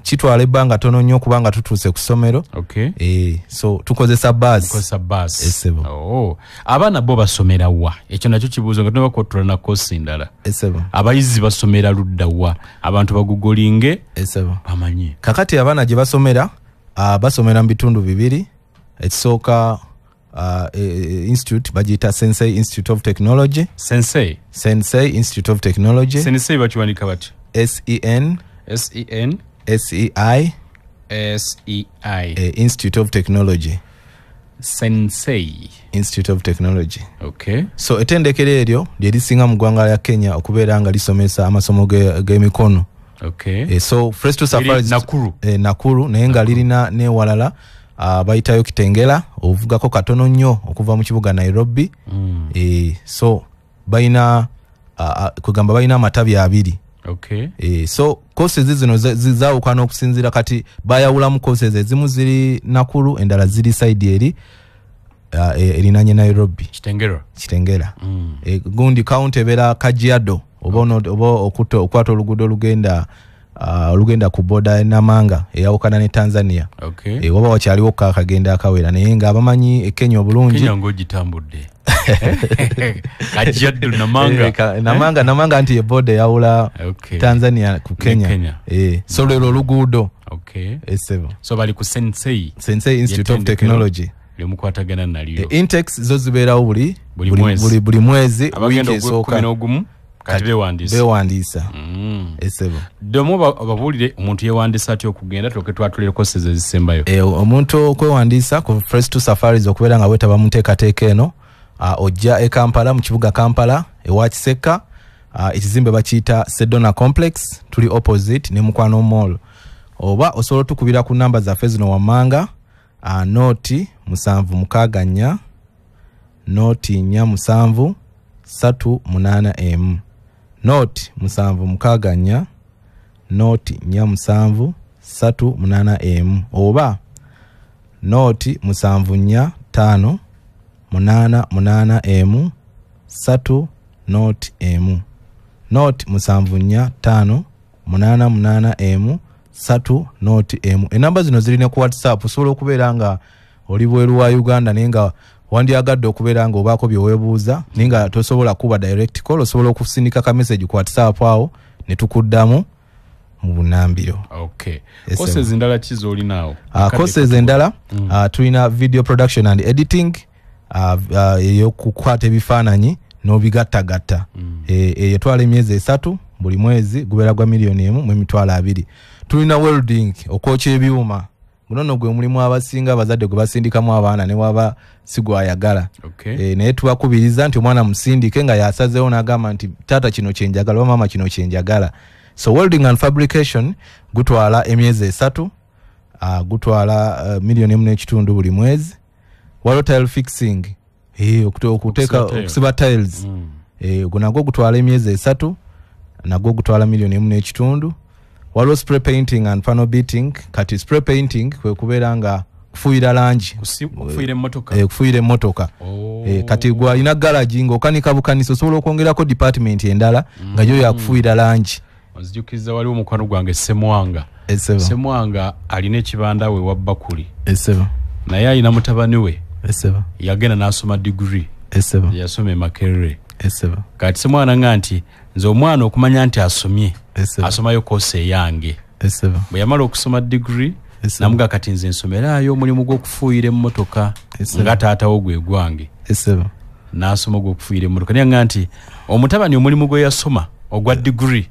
kitwala ebbanga tono nnyo kubanga tutuuse ku ssomero. so tukozesa baasi. abaana bo basomera wa? ekyo nakyo kibuuzo nga tunabakwotula na kosi ndala. abayizi basomera ludda wa? abantu bagugolinge bamanye. kakati abaana gye basomera basomera mu bitundu 2. ekisooka institute bagiyita Sensei Institute of Technology. Sensei Institute of Technology. Sensei bakiwanika bati? SEI Institute of Technology. Sensei Institute of Technology. So ettendekero eryo lye lisinga mu ggwanga lya Kenya okubeera nga lisomesa amasomo g'emikono. So Fresh to Safari Nakuru naye nga lirina n'ewalala bayitayo Kitengela ovugako katono nnyo okuva mu kibuga Nairobi. So bayina kugamba bayina amatabi 2. So courses zino zizaawukana okusinziira kati bayawulamu courses ezimu ziri Nakuru endala ziri side eri erinanye Nairobi Kitengela. gundi county ebeera Kajiado oba okwata oluguudo olugenda ku boda e Namanga eyawukana ne Tanzania. waba wakyaliwo kakagenda akawera naye nga abamanyi Kenya obulungi. Kenya ng'ogitambudde. Kajiado Namanga nti eboda eyawula Tanzania ku Kenya. So lero oluguudo. So bali ku Sensei Institute of Technology. Lyomukwatagana nalyo. Intakes zo zibeerawo buli mwezi. abagenda ogw'ogumu kati bewandiisa. Demo babuulire omuntu yewandiisa atya okugenda tuloke twatulire courses ezisembayo. omuntu okwewandiisa ku Fresh to Safaris okubeera nga weetaba mu nteekateeka eno ojja e Kampala mu kibuga Kampala ewa Kiseka ekizimbe bakiyita Sedona Complex, tuli opposite ne Mukwano Mall. Oba osobola tukubira ku namba zaffe zino wammanga, noti 764 noti 4 3 noti 764 noti 4 3 oba noti 745 8 3 noti noti 745 8 3 noti enamba zino zirina ku WhatsApp, osobola okubeera nga oli bweru wa Uganda nenga wandyagadde okubeera nga obaako byeweebuuza ninga tosobola kuba direct call, osobola okusindika ka message ku WhatsApp awo ne tukuddamu mu bunambiro. Okay. Courses endala kizo olinaawo? Courses endala tulina video production and editing, eyokukwata ebifaananyi n'obigattagatta. Eyo twala emyezi 3, buli mwezi gubeera gwa $1,200,000. Tulina welding, okwokya ebyuma. Guno gwe mulimu abasinga abazadde gwe basindikamu abaana ne waba sigwayagala. Okay. Naye tubakubiriza nti omwana musindike nga yasazeewo n'agamba nti taata kino kyenjagala oba maama kino kyenjagala. So welding and fabrication gutwala emyezi 3, gutwala $1,500,000 buli mwezi. Waliwo tile fixing, okuteeka okusiba tiles, nagwo gutwala emyezi 3, nagwo gutwala $1,400,000. Waliwo spray painting and panel beating. Kati spray painting kwe kubeera nga kufuuyira langi, kufuuyira emmotoka. Kati gwe alina garage ng'okanika bukanisa osobola okwongerako department endala nga yo yakufuuyira langi. Onzijukiza waliwo mukwano gwange Semwanga alina ekibanda we wa Bakuli. Naye alina mutabani we yagenda n'asoma degree. Yasoma e Makerere. Kati Semwana nga nti nze omwana okumanya nti asomye asomayo koose eyange. Bwe yamala okusoma degree namuga kati nze nsomerayo omulimu gw'okufuuyira emmotoka nga taatawo gwe gwange. N'asoma gw'okufuuyira emmotoka naye nga nti omutabani omulimu gwe yasoma ogwa degree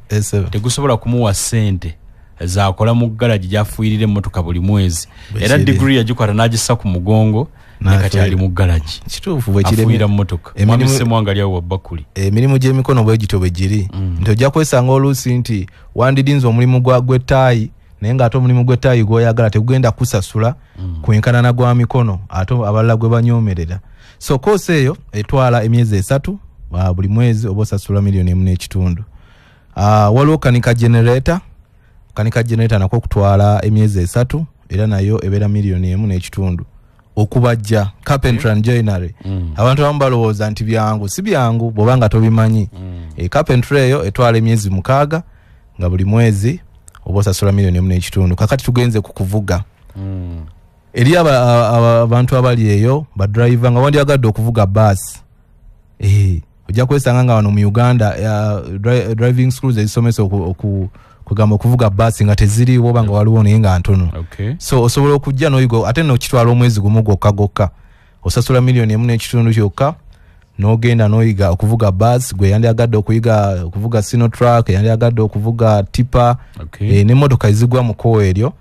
tegusobola kumuwa ssente zaakola mu garage gyafuuyirira emmotoka buli mwezi. Era degree yagikwata n'agissa ku mugongo nakati ali mu garage. Kituufu bwe kiri afuuyira mmotoka. Semwanga ali awo wa Bakuli. Emirimu gy'emikono bwe gito bwe giri. Nti ojja kwesanga oluusi nti wandidinza omulimu gw'ettaayi naye ng'ate omulimu gw'ettaayi gw'oyagala tegugenda kusasula kwenkanana gwa mikono ate abalala gwe banyoomerera. So koose eyo etwala emyezi 3, buli mwezi oba osasula $1,400,000. Waliwo kanika generator nakwo kutwala emyezi 3 era nayo ebeera $1,000,000. Okubajja carpentry and joinery, abantu abamu balowooza nti byangu, si byangu bw'obanga tobimanyi. Carpentry eyo etwala emyezi 6 nga buli mwezi oba osasula $1,000,000. Kakati tugenze ku kuvuga. Eri abantu abali eyo badriver nga wandyagadde okuvuga bus, ojja kwesanga nga wano mu Uganda driving schools ezisomesa kugamba okuvuga basi nga teziriiwo oba nga waliwo naye nga ntono. So osobola okujja n'oyiga ate n'okitwala omwezi gumu gwokka osasula $1,400,000 kyokka n'ogenda n'oyiga okuvuga bus. Gwe yandyagadde okuyiga okuvuga Sinotrack, yandyagadde okuvuga tipa, n'emmotoka ezigwa mu kkowa eryo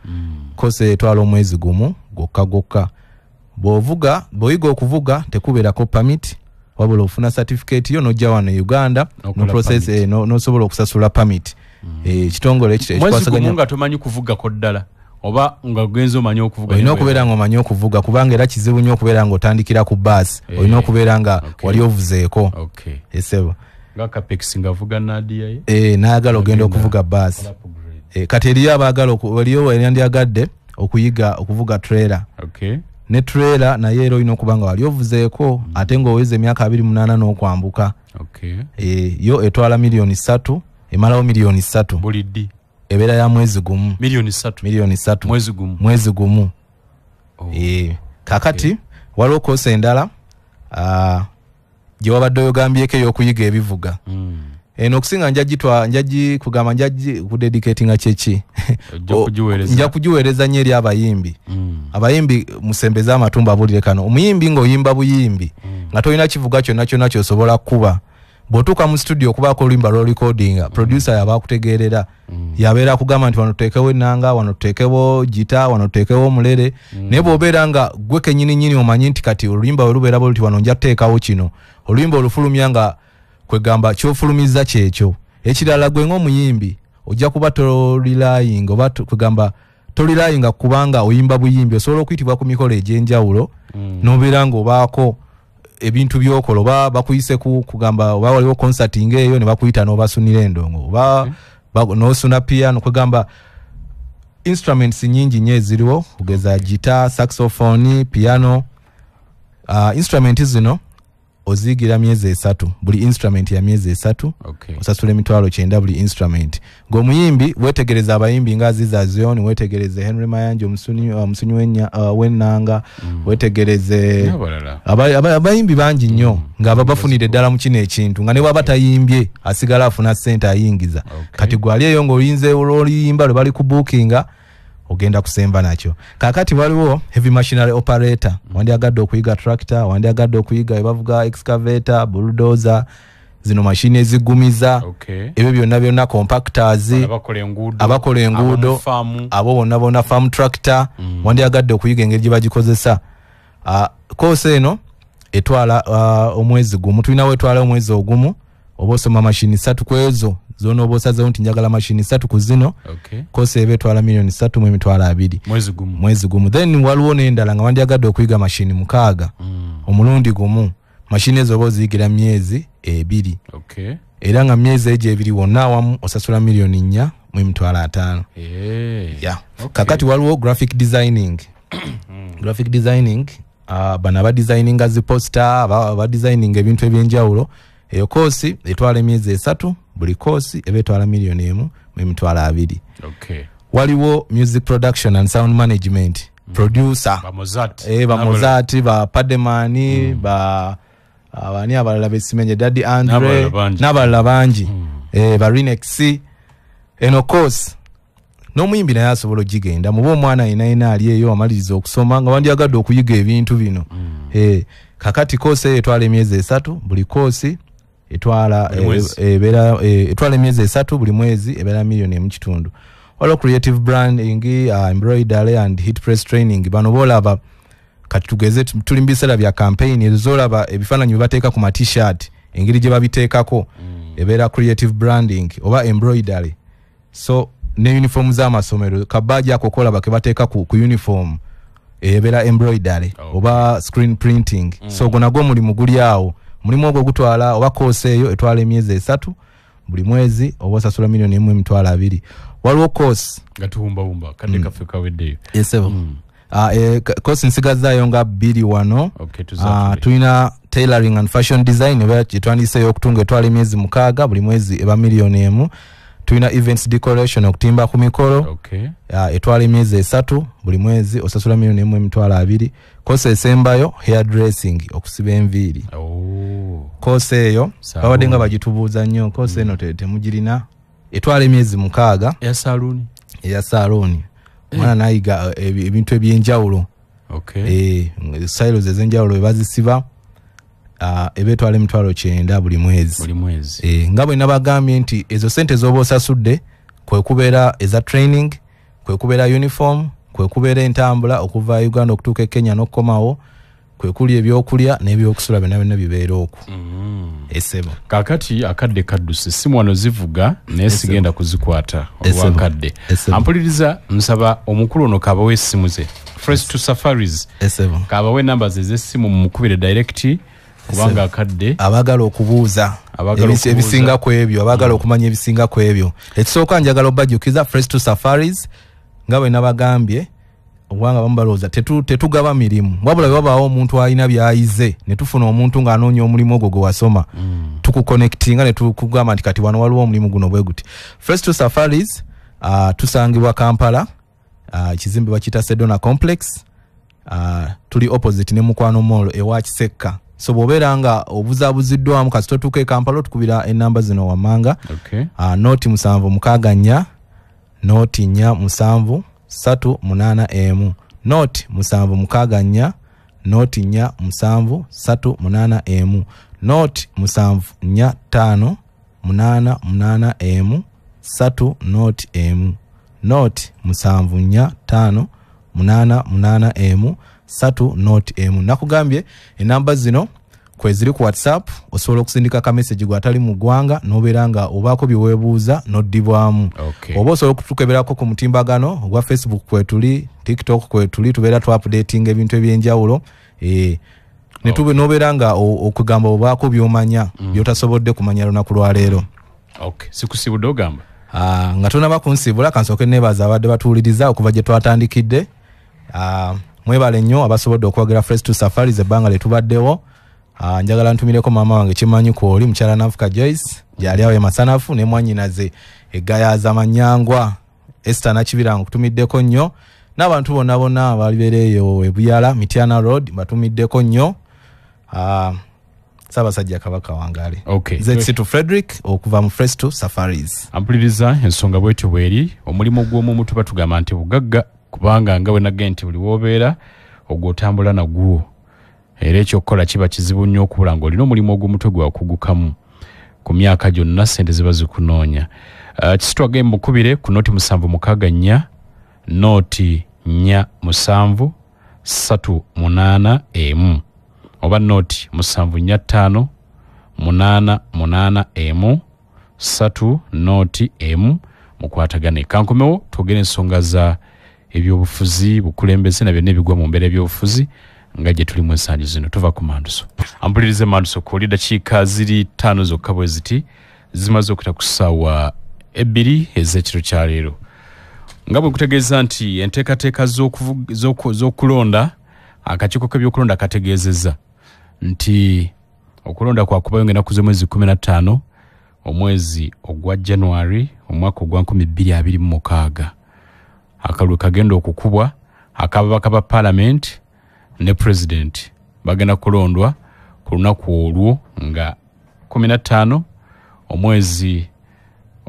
kose etwala omwezi gumu gwokka. Bw'oyiga okuvuga tekubeerako permit, wabula ofuna certificate yo n'ojja wano Uganda no process n'osobola okusasula permit. Kitongole ekikwasaganya nga tomanyi kuvuga ko ddala oba nga genzo omanyi okuvuga. Olina okubeera nga omanyi okuvuga kubanga era kizibu nnyo okubeera nga otandikira ku bus. Olina okubeera nga wali ovuzeeko. Esebo nga Capex nga avuga Nadia n'ayagala ogenda okuvuga bus. Kati eriyo abaagala waliyo yandyagadde okuyiga okuvuga trailer. Ne trailer naye era olina okuba nga wali ovuzeeko ate ng'oweza emyaka 28 n'okwambuka. Yo etwala $3,000,000, emalawo $3,000,000 buli ddi. Ebeera ya mwezi gumu. $3,000,000 mwezi gumu. Kakati waliwo koose endala gye wabadde oyogambyeko ey'okuyiga ebivuga. N'okusinga njagi kugamba njagi kudedicatinga kyeki. Nja kugiweereza nnyo eri abayimbi. Abayimbi musembeze amatumba abulire kano. Omuyimbi ng'oyimba buyimbi nga tolina kivuga kyonna ky'osobola kuba. Bw'otuuka mu studio okubaako oluyimba lwo recordinga, producer yaba akutegeerera. Yabeera kugamba nti wano tuteekewo ennanga, wano tuteekewo gita, wano tuteekewo omulere. Naye bw'obeera nga gwe kennyini nnyini omanyi nti kati oluyimba we lubeera bwe luti wano nja kuteekawo kino. Oluyimba olufulumya nga kwegamba kyofulumiza kyekyo ekirala gwe ng'omuyimbi ojja kuba tolilayinga oba kwegamba tolilayinga kubanga oyimba buyimbi osobola okuyitibwa ku mikolo egy'enjawulo n'obeera ng'obaako ebintu byokola oba bakuyise kugamba oba waliwo concerting eyo ne bakuyita n'obasunira endongo oba n'osuna piano kwegamba instruments nyingi nnyo eziriwo kugeza guitar, saxophone, piano. Instrument zino ozigira myezi 3 buli instrument ya myezi 3 osasula emitwalo 9 buli instrument ng'omuyimbi wetegereza abayimbi nga Aziza Zion wetegereze Henry Mayanja omusunyi w'ennanga wetegereze abayimbi bangi nnyo nga babafunire ddala mu kino ekintu nga ne bwaba tayimbye asigala afuna ssente ayingiza kati gwali eyo ng'oyinze oluyimba lwe bali ku bookinga ogenda kusemba nakyo kakati waliwo heavy machinery operator wandi agadde okuyiga tractor wandi agadde okuyiga ebavuga excavator bulldozer zino machine ezigumiza ebyo byonna compactors abakola enguudo abo bonna farm tractor wandi agadde okuyiga engeri gye bagikozesa koose eno etwala omwezi gumu tulinawo etwala omwezi ogumu oba osoma machine 3 kwezo zona obosazeho nti njagala machine 3 ku zino koose ebe etwala $3,200,000 mwezi gumu then waliwo n'endala nga wandi agadde okuyiga machine 6 omulundi gumu machine ezo oba oziyigira myezi 2 era nga myezi egyo 2 wonna awamu osasula $1,500,000 kakati waliwo graphic designing graphic designing bano abadesigninga ziposta abadesigning ebintu ebyenjawulo eyo koosi etwala emyezi 3 buli koosi eba etwala $1,200,000 waliwo music production and sound management producer bamozati ba Pademani abani abalala besimenye Daddy Andre n'abalala bangi ba Rinex eno course n'omuyimbi naye asobola ogigenda muba omwana ayina ali eyo amaliriza okusoma nga wandi agadde okuyiga ebintu bino kakati course eyo etwala emyezi 3 buli course etwala emyezi 3 buli mwezi ebeera $1,500,000 waliwo creative branding embroidery and heat press training bano boolaba kati tugeze tuli mu biseera bya campaign ezolaba ebifaananyi bibateeka ku ma t-shirt engeri gye babiteekako ebeera creative branding oba embroidery so ne uniform z'amasomero kabaaji ako kolaba ke bateeka ku uniform ebeera embroidery oba screen printing so gwo mulimu guli awo mulimu ogwo gutwala oba koose eyo etwala emyezi 3 buli mwezi oba osasula $1,200,000 waliwo koose gatuwumbawumba kadde kaffe kaweddeyo koose nsigazaayo nga 2 wano tulina tailoring and fashion design eba gyetwandiseeyo okutunga etwala emyezi 6 buli mwezi eba $1,000,000 tulina events decoration okutimba ku mikolo etwala emyezi 3 buli mwezi osasula $1,200,000 koose esembayo hair dressing okusiba enviiri koose eyo babadde nga bagitubuuza nnyo koose eno temugirina etwala emyezi 6 eya saluuni omwana nayiga ebintu ebyenjawulo silos ez'enjawulo ebazisiba eba etwala $9,000 buli mwezi nga bwe nabagambye nti ezo sente z'oba osasudde kwe kubeera eza training kwe kubeera uniform kwe kubeera entambula okuva Uganda okutuuka e Kenya n'okkomawo kwe kuli ebyokulya n'ebyokusula byonna bibeera okwo esebo kakati akadde kadduse simu wano zivuga naye sigenda kuzikwata olwakadde ampuliriza nsaba omukulu ono kabawe essimu ze fresh to safaris kabawe namba ze z'essimu mumukubire direct kubanga akadde abagala okubuuza ebisinga ku ebyo abagala okumanya ebisinga ku ebyo ekisooka njagala obajjukiza fresh to safaris nga bwe nabagambye obwanga bamubalooza tetugaba mirimu wabula wabaawo omuntu alina byayize ne tufuna omuntu ng'anoonya omulimu ogwo gwe wasoma tukuconnectinga ne tukugamba nti kati wano waliwo omulimu guno bwe guti fresh to safaris tusangibwa Kampala ekizimbe bakiyita Sedona complex tuli opposite ne Mukwano Mall ewa Kisekka so bw'obeera nga obuzaabuziddwamu kasi totuuka e Kampala otukubira ennamba zino wammanga noti 764 noti 4 7 noti 764 noti 4 7 3 noti 745 8 3 noti noti 745 8 3 noti nakugambye enamba zino kweziri ku WhatsApp osobola okusindika ka message gwatali mu ggwanga noberanga obako biwebuuza noddibwamu. Oba osobola okutukeberako ku mutimbagano ogwa Facebook kwetuli, TikTok kwetuli, tubeera tu updating ebintu ebyenjawulo ne tube noberanga okugamba obako byomanya byotasobodde kumanya lunaku lwa leero. Sikusibudde ogamba nga tonaba kunsibula kansooke neebaza abadde batuwuliriza okuva gye twatandikidde. Mwebale nnyo abasobodde okwogera Fresh to Safaris ebbanga lyetubaddewo. Njagala ntumireko maama wange Kimanyi kwoli mukyala Nafuka Joyce gyali awo emasanafu ne mwannyinaze Egayaza Manyangwa Esther Nakibiranga kutumiddeko nnyo n'abantu bonna abalibeereeyo Ebuyala Mityana Road batumiddeko nnyo. Ssaabasajja Kabaka wangaale. Z2 Frederick okuva mu Fresh to Safaris. Ampuliriza ensonga bwetyo bweri omulimu gw'omu tuba tugamba nti bugagga kubanga nga we nagenda nti buli woobeera ogw'otambula nagwo era ekyokukola kiba kizibu nnyo okubula ng'olina omulimu ogw'omutwe gwa kugukamu ku myaka gyonna ssente ziba zikunoonya. Kisitwage mukubire ku nooti 764 nooti 47381 oba nooti 745 881 3 nooti emu mukwatagane. Kankomewo twogere ensonga za ebyobufuzi bukulembeze na byonna ebigwa mu mbeera ebyobufuzi nga gye tuli mu ensangi zino. Tuva ku Manduso. Ampulirize Manduso ku dakiika ziri 5 zokka bwe ziti zimaze okuyita ku ssaawa 2 ez'ekiro kya leero. Nga bwe kutegeeza nti enteekateeka z'okulonda akakiiko k'ebyokulonda kategeezezza nti okulonda kwakubayo ng'ennaku z'omwezi 15 omwezi ogwa January omwaka ogwa 2026. Akalulu kagenda okukubwa akababaka ba Parliament ne President bagenda kulondwa ku lunaku olwo nga 15 omwezi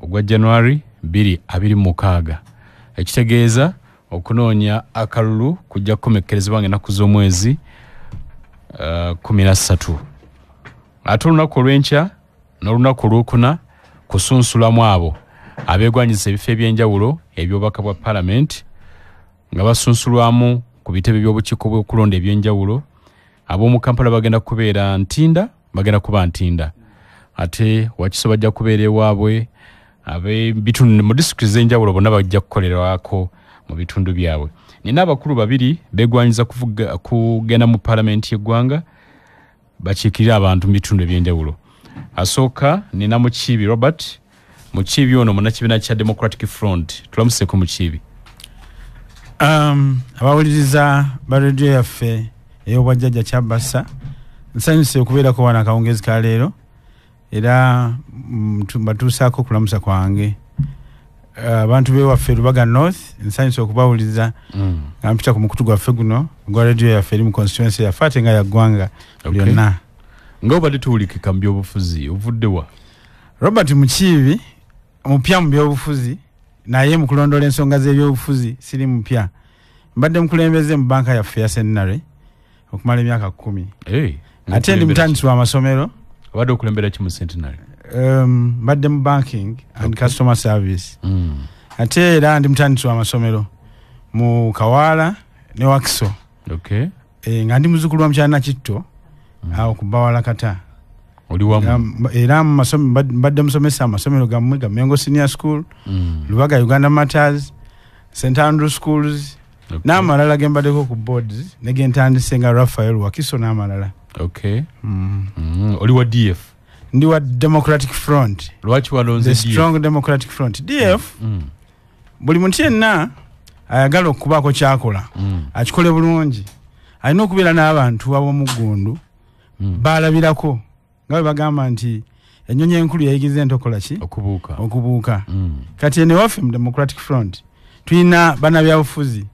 ogwa January 2026. Ekitegeeza okunoonya akalulu kujja kukomekkerezebwa ng'ennaku z'omwezi 13. Ate olunaku olw'enkya n'olunaku olwokuna kusunsulamu abo abeegwanyiza ebifo ebyenjawulo ebyobubaka bwa Parliament nga basunsulwamu ku bitebe by'obukiiko bw'okulonda ebyenjawulo. Ab'omu Kampala bagenda kubeera Ntinda, bagenda kuba Ntinda. Ate Wakiso bajja kubeera ewaabwe, ab'ebitundu mu disitulikiti z'enjawulo bonna bajja kukolerwako mu bitundu byabwe. Nina abakulu babiri beegwanyiza kugenda mu Parliament y'eggwanga bakiikirira abantu mu bitundu ebyenjawulo. Asooka nina Mukiibi Robert. Mukiibi ono munnakibiina kya Democratic Front. Tulamuseko Mukiibi. Abawuliriza ba radio yaffe ey'obwajjajja Kyabasa nsanyuse okubeerako wano akawungezi ka leero era batuusaako kulamusa kwange abantu b'ewaffe Lubaga North nsanyuse okubawuliriza nga mpita ku mukutu gwaffe guno gwa radio yaffe eri mu constituency yaffe ate nga yaggwanga lyonna. Nga obadde tuwulikika mu byobufuzi ovuddewa? Robert Mukiibi mupya mu byobufuzi naye mu kulondoola ensonga z'ebyobufuzi siri mupya. Mbadde mukulembeze mu banka yaffe ya Centenary okumala emyaka 10. Ate ndi mutandisi w'amasomero. Obadde okulembera ki mu Centenary? Mbadde mu banking and customer service. Ate era ndi mutandisi w'amasomero mu Kawaala ne Wakiso. Nga ndi muzzukulu wa mukyala Nakitto awo ku Bawala Kata. Oli wamu? Era mbadde musomesa amasomero gammwe ga Mengo Senior School, Lubaga Uganda Matters, St. Andrew Schools, n'amalala ge mbaddeko ku boards ne ge ntandise nga Raphael Wakiso n'amalala. Oli wa DF? Ndi wa Democratic Front. Lwaki walonze DF? The Strong Democratic Front. DF buli muntu yenna ayagala okubaako kyakola akikole bulungi alina okubeera n'abantu ab'omuggundu baalabirako nga bwe bagamba nti ennyonyi enkulu yayigiza entokola ki? Okubuuka. Kati ene waffe mu Democratic Front tulina bannabyabufuzi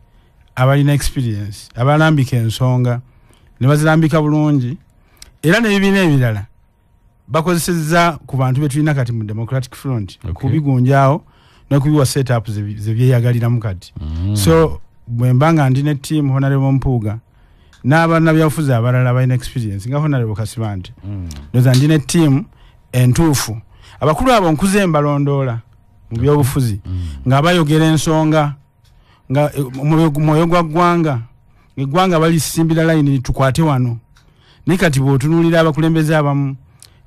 abalina experience abalambika ensonga ne bazirambika bulungi era n'ebibiina ebirala bakozesezza ku bantu be tulina kati mu Democratic Front kubigunjaawo n'okubiwa set up ze byeyagaliramu kati. So bwe mbanga ndi ne team Honorable Mpuuga n'abannabyabufuzi abalala balina experience nga Honorable Kasibante ndoza ndi ne team entuufu abakulu abo nkuze mbalondoola mu byobufuzi nga bayogera ensonga nga mwoyo gwa ggwanga eggwanga balisimbira layini tukwate wano Nikati bw'otunuulira abakulembeze abamu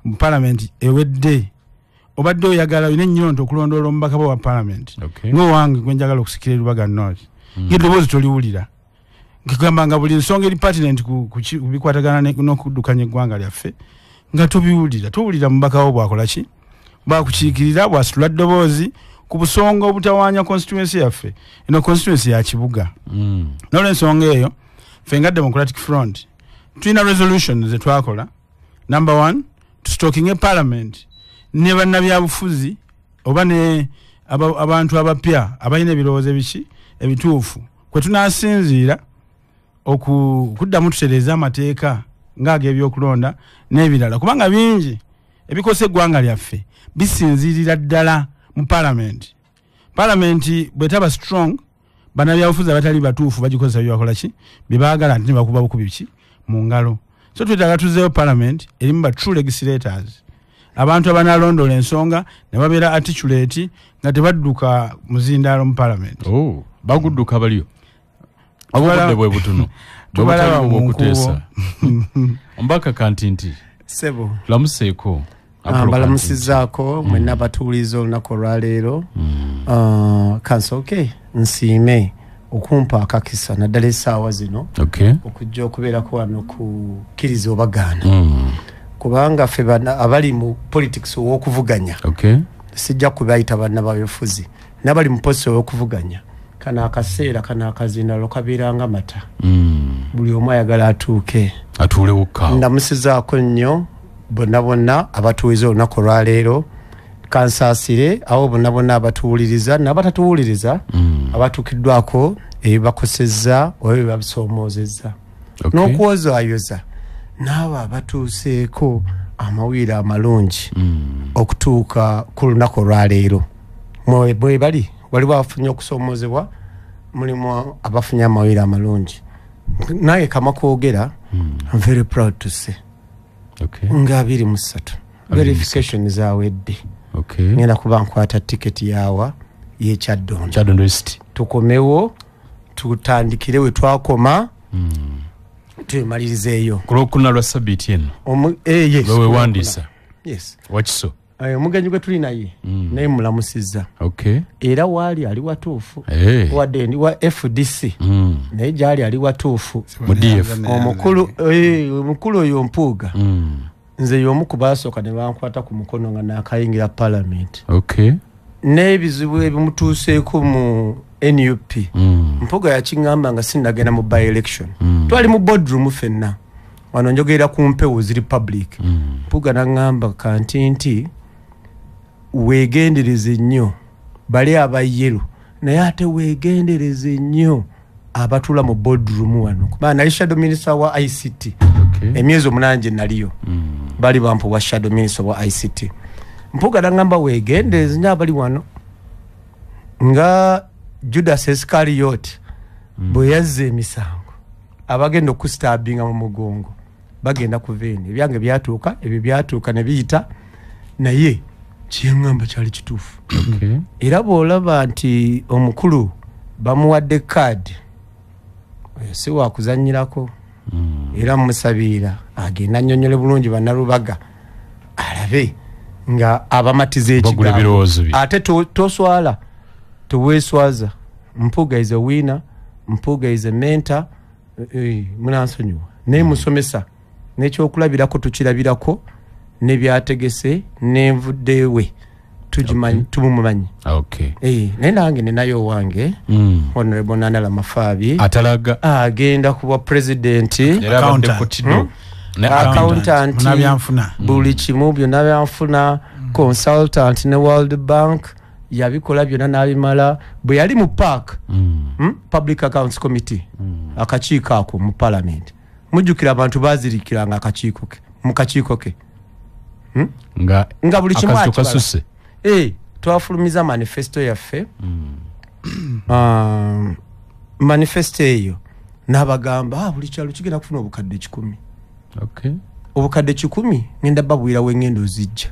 mu parliament ewedde obadde oyagala olina ennyonto okulondoola omubaka wa parliament ng'owange gwe njagala okusikira Lubaga North ng'eddoboozi toliwulira nkigamba nga buli nsonga eri pertinent ku bikwatagana n'okuddukanya eggwanga lyaffe nga tobiwulira towulira mubaka wo bwakola ki bwakukiikirira bwasitula ddoboozi ku busonga obutawaanya constituency yaffe eno constituency ya Kibuga n'olw'ensonga eyo ffe nga Democratic Front tulina resolution ze twakola number 1 stalking a parliament ne bannabyabufuzi oba ne abantu abapya abalina ebirowoozo ebituufu kwe tunaasinziira okuddamu tutereeza amateeka ng'ag'ebyokulonda n'ebirala kubanga bingi ebikosa eggwanga lyaffe bisinziirira ddala mu parliament bwetaba strong bannabyabufuzi abatali batuufu bagikozesa byebakola ki byebaagala nti nebakuba bukubi ki mu ngalo so twetaaga tuzzeeyo parliament erimu ba true legislators abantu abanalondoola ensonga ne babeera articulate nga tebadduka muzindaalo mu parliament bagudduka baliyo obudde bwe butuno bwebutaliwo bwokuteesa ombaka kantinti sebo lamuseeko mbalamusizaako mwenna batuuliza olunaku olwaleero kansooke nsiime okumpa akakisa naddala essaawa zino okujja okubeerako wano kukkiriza obagaana kubanga ffe abali mu politics ow'okuvuganya sijja kubayita bannabyabufuzi n'abali mu posi ow'okuvuganya kana akaseera kana akazindaalo kabeeranga mata buli omu ayagala atuule wokka ndamusizaako nnyo bonna abatuuliza olunaku olwaleero kansaasire abo bonna abatuwuliriza n'abatatuwuliriza abatuukiddwako ebibakosezza oba ebibabisomoozezza n'okwozaayoza n'abo abatuuseeko amawulire amalungi okutuuka ku lunaku olwaleero mwe bali waliwo abafunye okusoomoozebwa mulimu abafunye amawulire amalungi naye kama kwogera I'm very proud to say nga 23 verification zawedde ngenda kuba nkwata tiketi yawa y'ekyaddondo tukomewo tutandikire we twakoma tumalirizeeyo ku lwokuna lwa sabbiiti eno wewewandiisa wakiso omugenyi gwe tuli naye naye mulamusizza era waali ali watuufu wadde ndi wa FDC naye gyali ali watuufu omukulu oyo Mpuuga nze y'omu ku baasooka ne bankwata ku mukono nga naakayingira parliament n'ebizibu ebimutuuseeko mu NUP Mpuuga yakiŋŋamba nga sinnagenda mu by election twali mu boardroom ffenna wano njogerera ku mpewo ziri public Mpuuga naŋŋamba kanti nti weegendereze nnyo bali abayero naye ate weegendereze nnyo abatula mu boardroom wano kubanga nali shadow minister wa ICT emyezi 8 naliyo bali bampo wa shadow minister wa ICT Mpuuga nangamba weegendereze nnyo abali wano nga Judas Iscariot bwe yazze emisango abagenda okustabinga mu mugongo bagenda kuveeni ebyange byatuuka ebyo byatuuka ne biyita naye kyeŋŋamba kyali kituufu era bw'olaba nti omukulu bamuwadde kaadi si wakuzannyirako era musabiira agenda annyonnyole bulungi bannalubaga alabe nga abamatiza ekigambo ate toswala toweeswaza Mpuuga is a winner Mpuuga is a mentor munansonyiwa naye musomesa n'ekyokulabirako tukirabirako nebyategese nenvuddewe tujimanyi tumumanyi naye nange nenayo wange honorable Nandala Mafaabi atalaga agenda kuba president accountant buli kimu byonna byanfuna consultant ne World Bank yabikola byonna n'abimala bwe yali mu park public accounts committee akakiiko ako mu parliament mujjukira abantu bazirikiranga akakiiko ke mu kakiiko ke nga buli kimu akasuse twafulumiza manifesto yaffe manifesto eyo n'abagamba buli kyalo kigenda kufuna obukadde 10 obukadde 10 ngenda babwirawo engendo zijja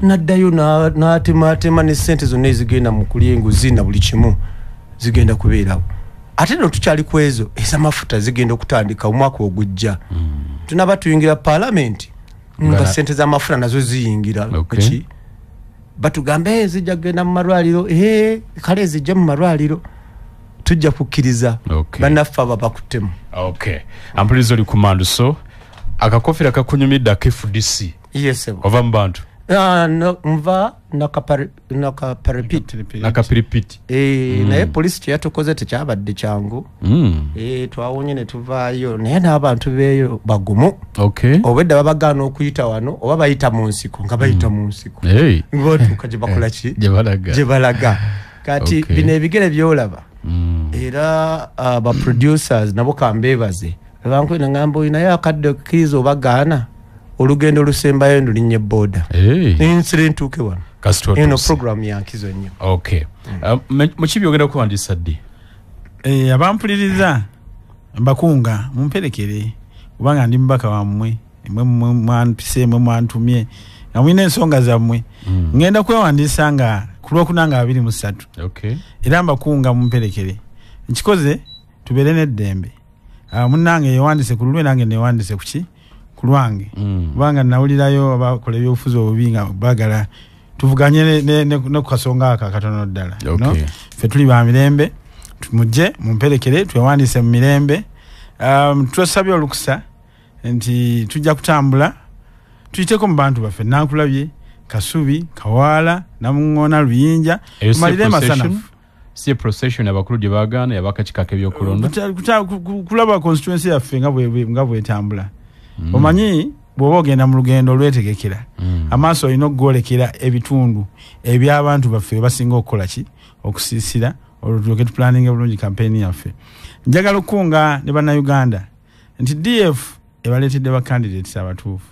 naddayo n'atematema ne ssente zonna ezigenda mu kulya enguzi na buli kimu zigenda kubeerawo ate no tukyali ku ezo ez'amafuta zigenda okutandika omwaka ogujja tunaba tuyingira parliament nga sente za mafuna nazo ziyingira Okay. batugambe zijja genda mu malwaliro kale zijja mu malwaliro tujja kukkiriza Okay. bannaffe aba bakutemu. Okay. Ampuliriza oli ku Manduso. Akakofira kakunyumidde FDC. Yes sebo. Ova mu bantu. No, mva nakaparipiti Nakapiripiti. naye polisi kyeyatukoze tekyabadde kyangu. Twawonye ne tuvaayo naye n'abantu beeyo bagumu. Okay. Obwedda babagaana okuyita wano oba bayita mu nsiko nga bayita mu nsiko ng'otuuka gye bakola ki gye balaga kati Okay. bino ebigere byolaba era abaproducers nabo kambeebaze bankwena ngamba olinayo akadde okkiriza obagaana olugendo olusembayo ndulinnya ebooda nsire ntuuke wano eno program yankizo nnyo. Okay. Mukibi ogenda kuwandiisa ddi? Abampuliriza mbakunga mumperekere kubanga ndi mbaka wammwe mwe mwampise mwe mwantumye nga mulina ensonga zammwe ngenda kwewandiisa nga ku Lwokuna nga 23. Okay. Era mbakunga mumperekere nkikoze tubeere n'eddembe. Munnange yewandise ku lulwe nange newandise kuki ku lwange kubanga nawulirayo abakola ebyobufuzi obubi nga bagala tuvuganye ne ku kasonga aka katono ddala. Okay. Ffe tuli ba mirembe tumujje mumperekere twewandise mu mirembe. Twasabye olukusa nti tujja kutambula tuyiteko mu bantu baffe Nankulabye, Kasubi, Kawaala, Namuŋŋoona, Luyinja malire masanafu. Si procession abakulu gye baagaana yabakakika k'ebyokulonda kulaba constituency yaffe nga bwetambula. Omanyi bw'oba ogenda mu lugendo olwetegekera amaaso olina okugolekera ebitundu eby'abantu baffe basinga okukola ki okusiisira olutuleke tupulaninga bulungi kampeyini yaffe. Njagala okukunga ne bannayuganda nti DF ebaleetedde bakandidates abatuufu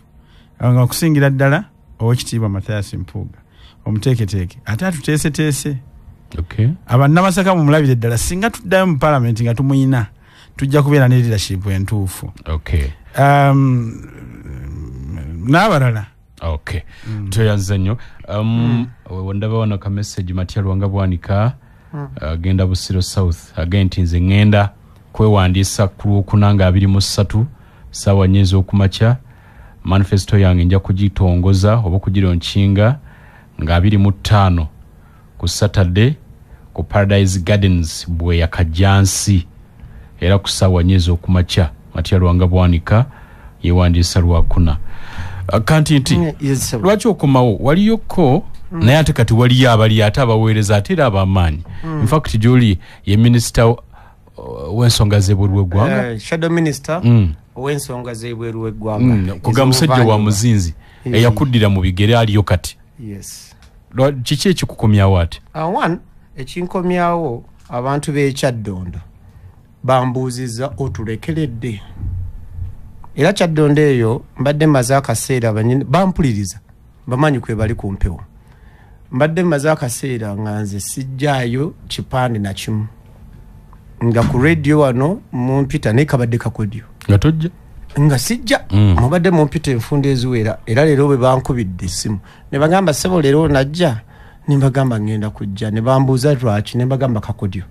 nga okusingira ddala Oweekitiibwa Mathias Mpuuga omuteeketeeke ate atuteeseteese. Okay. Abannamasaka mumulabire ddala singa tuddayo mu parliament nga tumuyina tujja kubeera ne leadership entuufu. Okay. N'abalala. Okay. Tweyanze nnyo. Ndaba wano ka message Matya Lwanga Bwanika agenda Busiro South agenti nze ngenda kwewandiisa ku Lwokuna nga 23 ssaawa nnya ez'okumakya. Manifesto yange nja kugitongoza oba kugironkinga nga 25 ku Saturday ku Paradise Gardens Bweya Kajansi era ku ssaawa nnya ez'okumakya. Matya Lwanga Bwanika yewandiisa Lwakuna. Kanti nti lwaki okomawo waliyoko naye ate kati waliyo abali ate abaweereza ate era ab'amaanyi. In fact gy'oli ye minisita w'ensonga z'ebweru w'eggwanga. Shadow Minister ow'ensonga z'ebweru w'eggwanga. Kuga musajja wa muzinzi eyakuddira mu bigere aliyo kati. Yes. Kiki ekikukomyawo ate? One ekinkomyawo abantu b'ekyaddondo bambuuzizza otulekeredde. Era Kyaddondo eyo mbadde maze akaseera bampuliriza bamanyi kwe bali ku mpewo. Mbadde maze akaseera nga nze sijjaayo kipande na kimu nga ku radio wano mumpita naye kabadde kakodyo nga tojja nga sijja mubadde mumpita enfunda eziwera era leero bwe bankubidde essimu ne bagamba ssebo leero najja ne bagamba ngenda kujja ne bambuuza lwaki ne bagamba kakodyo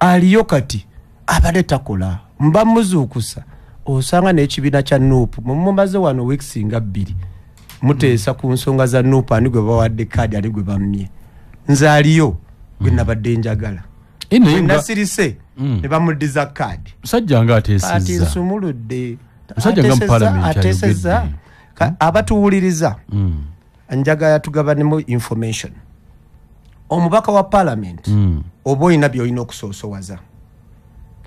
aliyo kati abadde takola mba muzuukusa osanga n'ekibiina kya Nuupu mumaze wano weeks nga 2 muteesa ku nsonga za Nuupu ani gwe bawadde kaadi ani gwe bammye nze aliyo gwe nabadde njagala nasirise ne bamuddiza kaadi musajja nga ateesezza ati nsumuludde musajja nga mu parliament ateesezza abatuwuliriza njagala tugabanemu information omubaka wa parliament oba olina by'olina okusoosowaza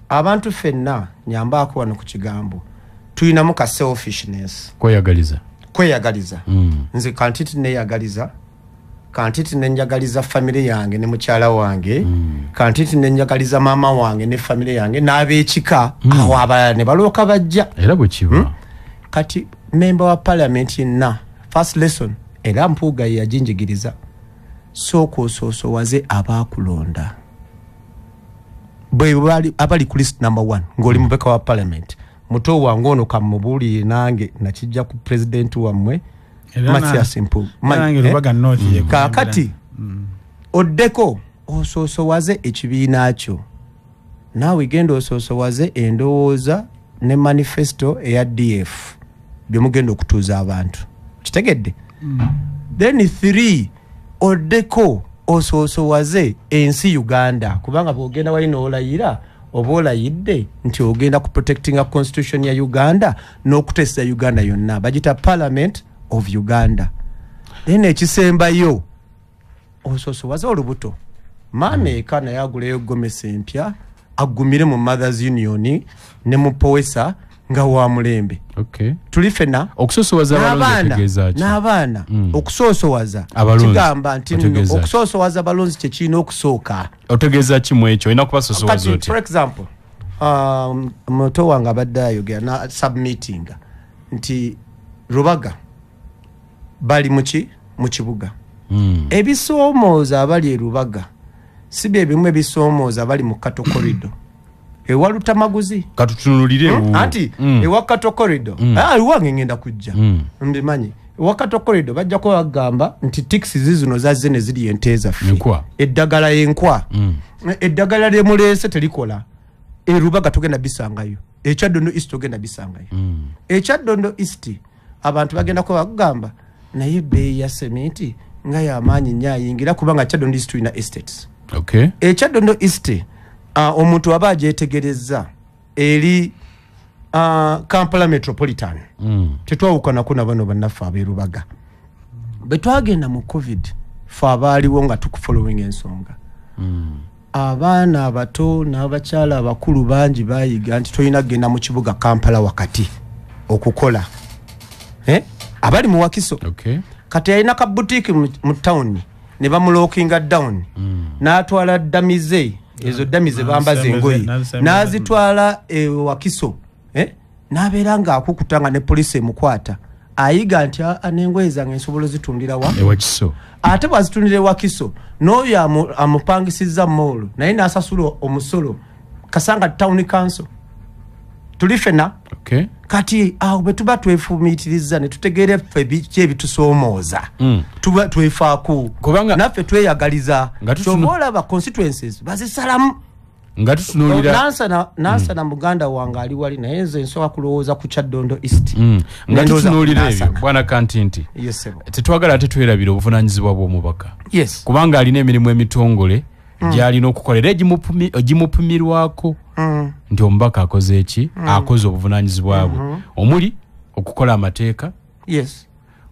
abantu ffenna nyambaako wano ku kigambo tulinamu ka selfishness kweyagaliza nze kantiti neeyagaliza kantiti nenjagaliza famire yange ne mukyala wange kantiti nenjagaliza maama wange ne famire yange n'ab'ekika awo abalala ne balooka bajja era bwe kiba kati memba wa parliament yenna first lesson era Mpuuga ye yajinjigiriza sooka osoosowaze abaakulonda bwe abali ku list number 1 ng'oli mubaka wa parliament muto wange ono kamubuulire nange nakijja ku president wammwe Mathias Mpuuga kaakati oddeko osoosowaze ekibiina kyo naawe genda osoosowaze endowooza ne manifesto eya DF byemugenda okutuuza abantu kitegedde. Then 3 oddeko osoosowaze ensi Uganda kubanga bwogenda wali noolayira oba olayidde nti ogenda ku protecting a constitution ya Uganda n'okuteesa Uganda yonna bagita Parliament of Uganda. Then ekisembayo osoosowaze olubuto maama eka naye aguleyo gomesi empya agumire mu Mothers Union ne mu Poesa nga wa mulembe. Okay. Tuli fena okusoosowaza abalonzi tegeeza ki? N'abaana okusoosowaza kigamba nti okusoosowaza abalonzi kye kirina okusooka. Otegeeza ki mu ekyo olina kubasoosowaza oti? For example muto wange abadde ayogera na submitting nti Rubaga bali mu kibuga. Ebisoomooza abali e Rubaga si bye bimu ebisoomooza bali mu Kato corridor. Ewaluta maguzi katutunulire anti ewakato corridor aliwange ngenda kujja mbimanyi ewakato corridor bajja ko bagamba nti taxi zino zazze ne ziri enteza fi eddagala yenkwa eddagala lye mulese telikola Rubaga tugenda bisangayo Ekyaddondo East tugenda bisangayo Ekyaddondo East abantu bagenda ko bagamba naye bei ya sementi nga yamanyi nyayingira kubanga Ekyaddondo East ina estates. Okay. Ekyaddondo East omuntu aba ajetegereza eri Kampala Metropolitan tetwawukana kuna bano bannaffe abeerubaga betwagenda mu COVID fa abaaliwo nga tukufollowing ensonga abaana abato n'abakyala abakulu bangi bayiga nti tolina kugenda mu kibuga Kampala wakati okukola abali mu Wakiso. Okay. Kati alina ka boutique mu town ne bamulookinga down n'atwala damize ezo damize bambaza engoyi n'azitwala Wakiso n'abeera nga akukutanga ne police emukwata ayiga nti n'engoyi zange nsobola zitundira wa Wakiso ate bwazitundira Wakiso n'oyo amupangisiza mall naye n'asasula omusolo Kasanga Town Council tuli fena. Okay. Kati aho betuba twefumitiriza ne tutegeere ffe biki ebitusoomooza tuba twefaako kubanga naffe tweyagaliza sobola ba constituencies bazisalamu nga tutunulira nansa na muganda wange ali wali naye nze nsobola kulowooza ku Kyaddondo East nga tutunulira ebyo bwana Kantinti. Yes, tetwagala ate twerabira obuvunaanyizibwa bw'omubaka. Yes. Kubanga alina emirimu emitongole gy'alina okukolera egimupimirwako nti omubaka akoze eki akoze obuvunaanyizibwa bwe omuli okukola amateeka. Yes.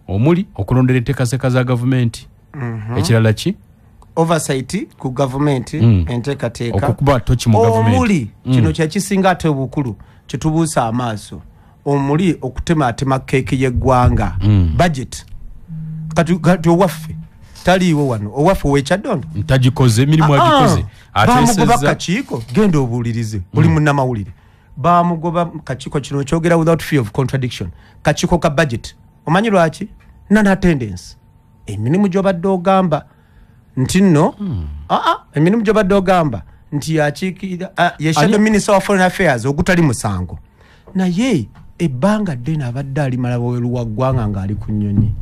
Omuli okulondera enteekateeka za gavumenti. Ekirala ki? Oversight ku government enteekateeka okukuba toki mu gavumenti. Omuli kino kyekisinga ate obukulu kyetubuusa amaaso omuli okutematema keeki y'eggwanga budget kati owaffe taliiwo wano owaffe ow'Ekyaddondo ntagikoze emirimu agikoze bamugoba kakiiko genda obuulirize buli munnamawulire bamugoba kakiiko kino kyogera without fear of contradiction kakiiko ka budget omanyi lwaki non-attendance emirimu gy'obadde ogamba nti nno emirimu gy'obadde ogamba nti yakiikirira ye shadow minister wa foreign affairs ogutali musango naye ebbanga ddene abadde alimala bweru wa ggwanga ng'ali ku nnyonyi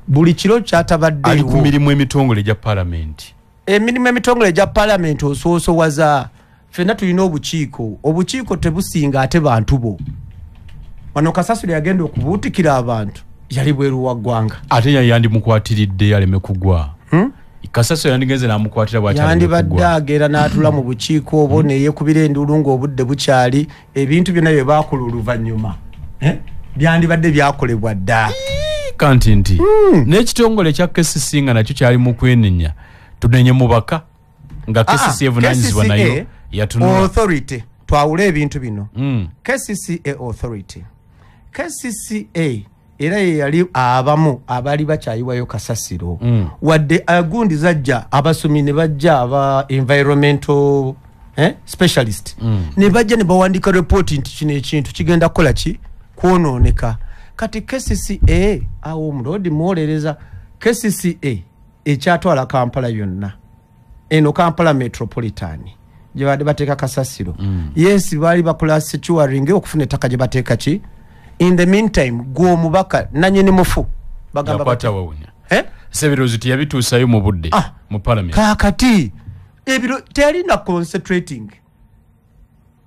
buli kiro kyatabadde ali ku mirimu emitongole gya parliament. Emirimu emitongole gya parliament osoosowaza ffenna tulina obukiiko tebusinga ate bantu bo wano Kasasiro yagenda okubuutikira abantu yali bweru wa ggwanga ate yandimukwatiridde aleme kugwa. Kasasiro yandigenze n'amukwatira bw'akyali yandibadde agera n'atula mu bukiiko obwo neyeekubira enduulu ng'obudde bukyali ebintu byonna bye baakola oluvannyuma byandibadde byakolebwa dda. Kantinti n'ekitongole kya KCC nga nakyo kyali mu kwenenya tunenye mubaka nga KCC evunaanyizibwa nayo yatunula authority twawula ebintu bino. KCCA authority KCCA era ye yali abamu abali bakyayiwayo Kasasiro wadde agundi zajja abasomi ne bajja aba environmental specialist ne bajja ne bawandika report nti kino ekintu kigenda kukola ki kwonooneka. Kati KCCA awo omulodi mwolereza KCCA ekyatwala Kampala yonna eno Kampala Metropolitan gye badde bateeka Kasasiro yes baali bakola securing okufuna ettaka gye bateeka ki. In the meantime gw'omubaka nanyini mufu bagamba yakwata wawunya sebirozi tiyabituusayo mu budde mu parliament kakati ebiro teyalina concentrating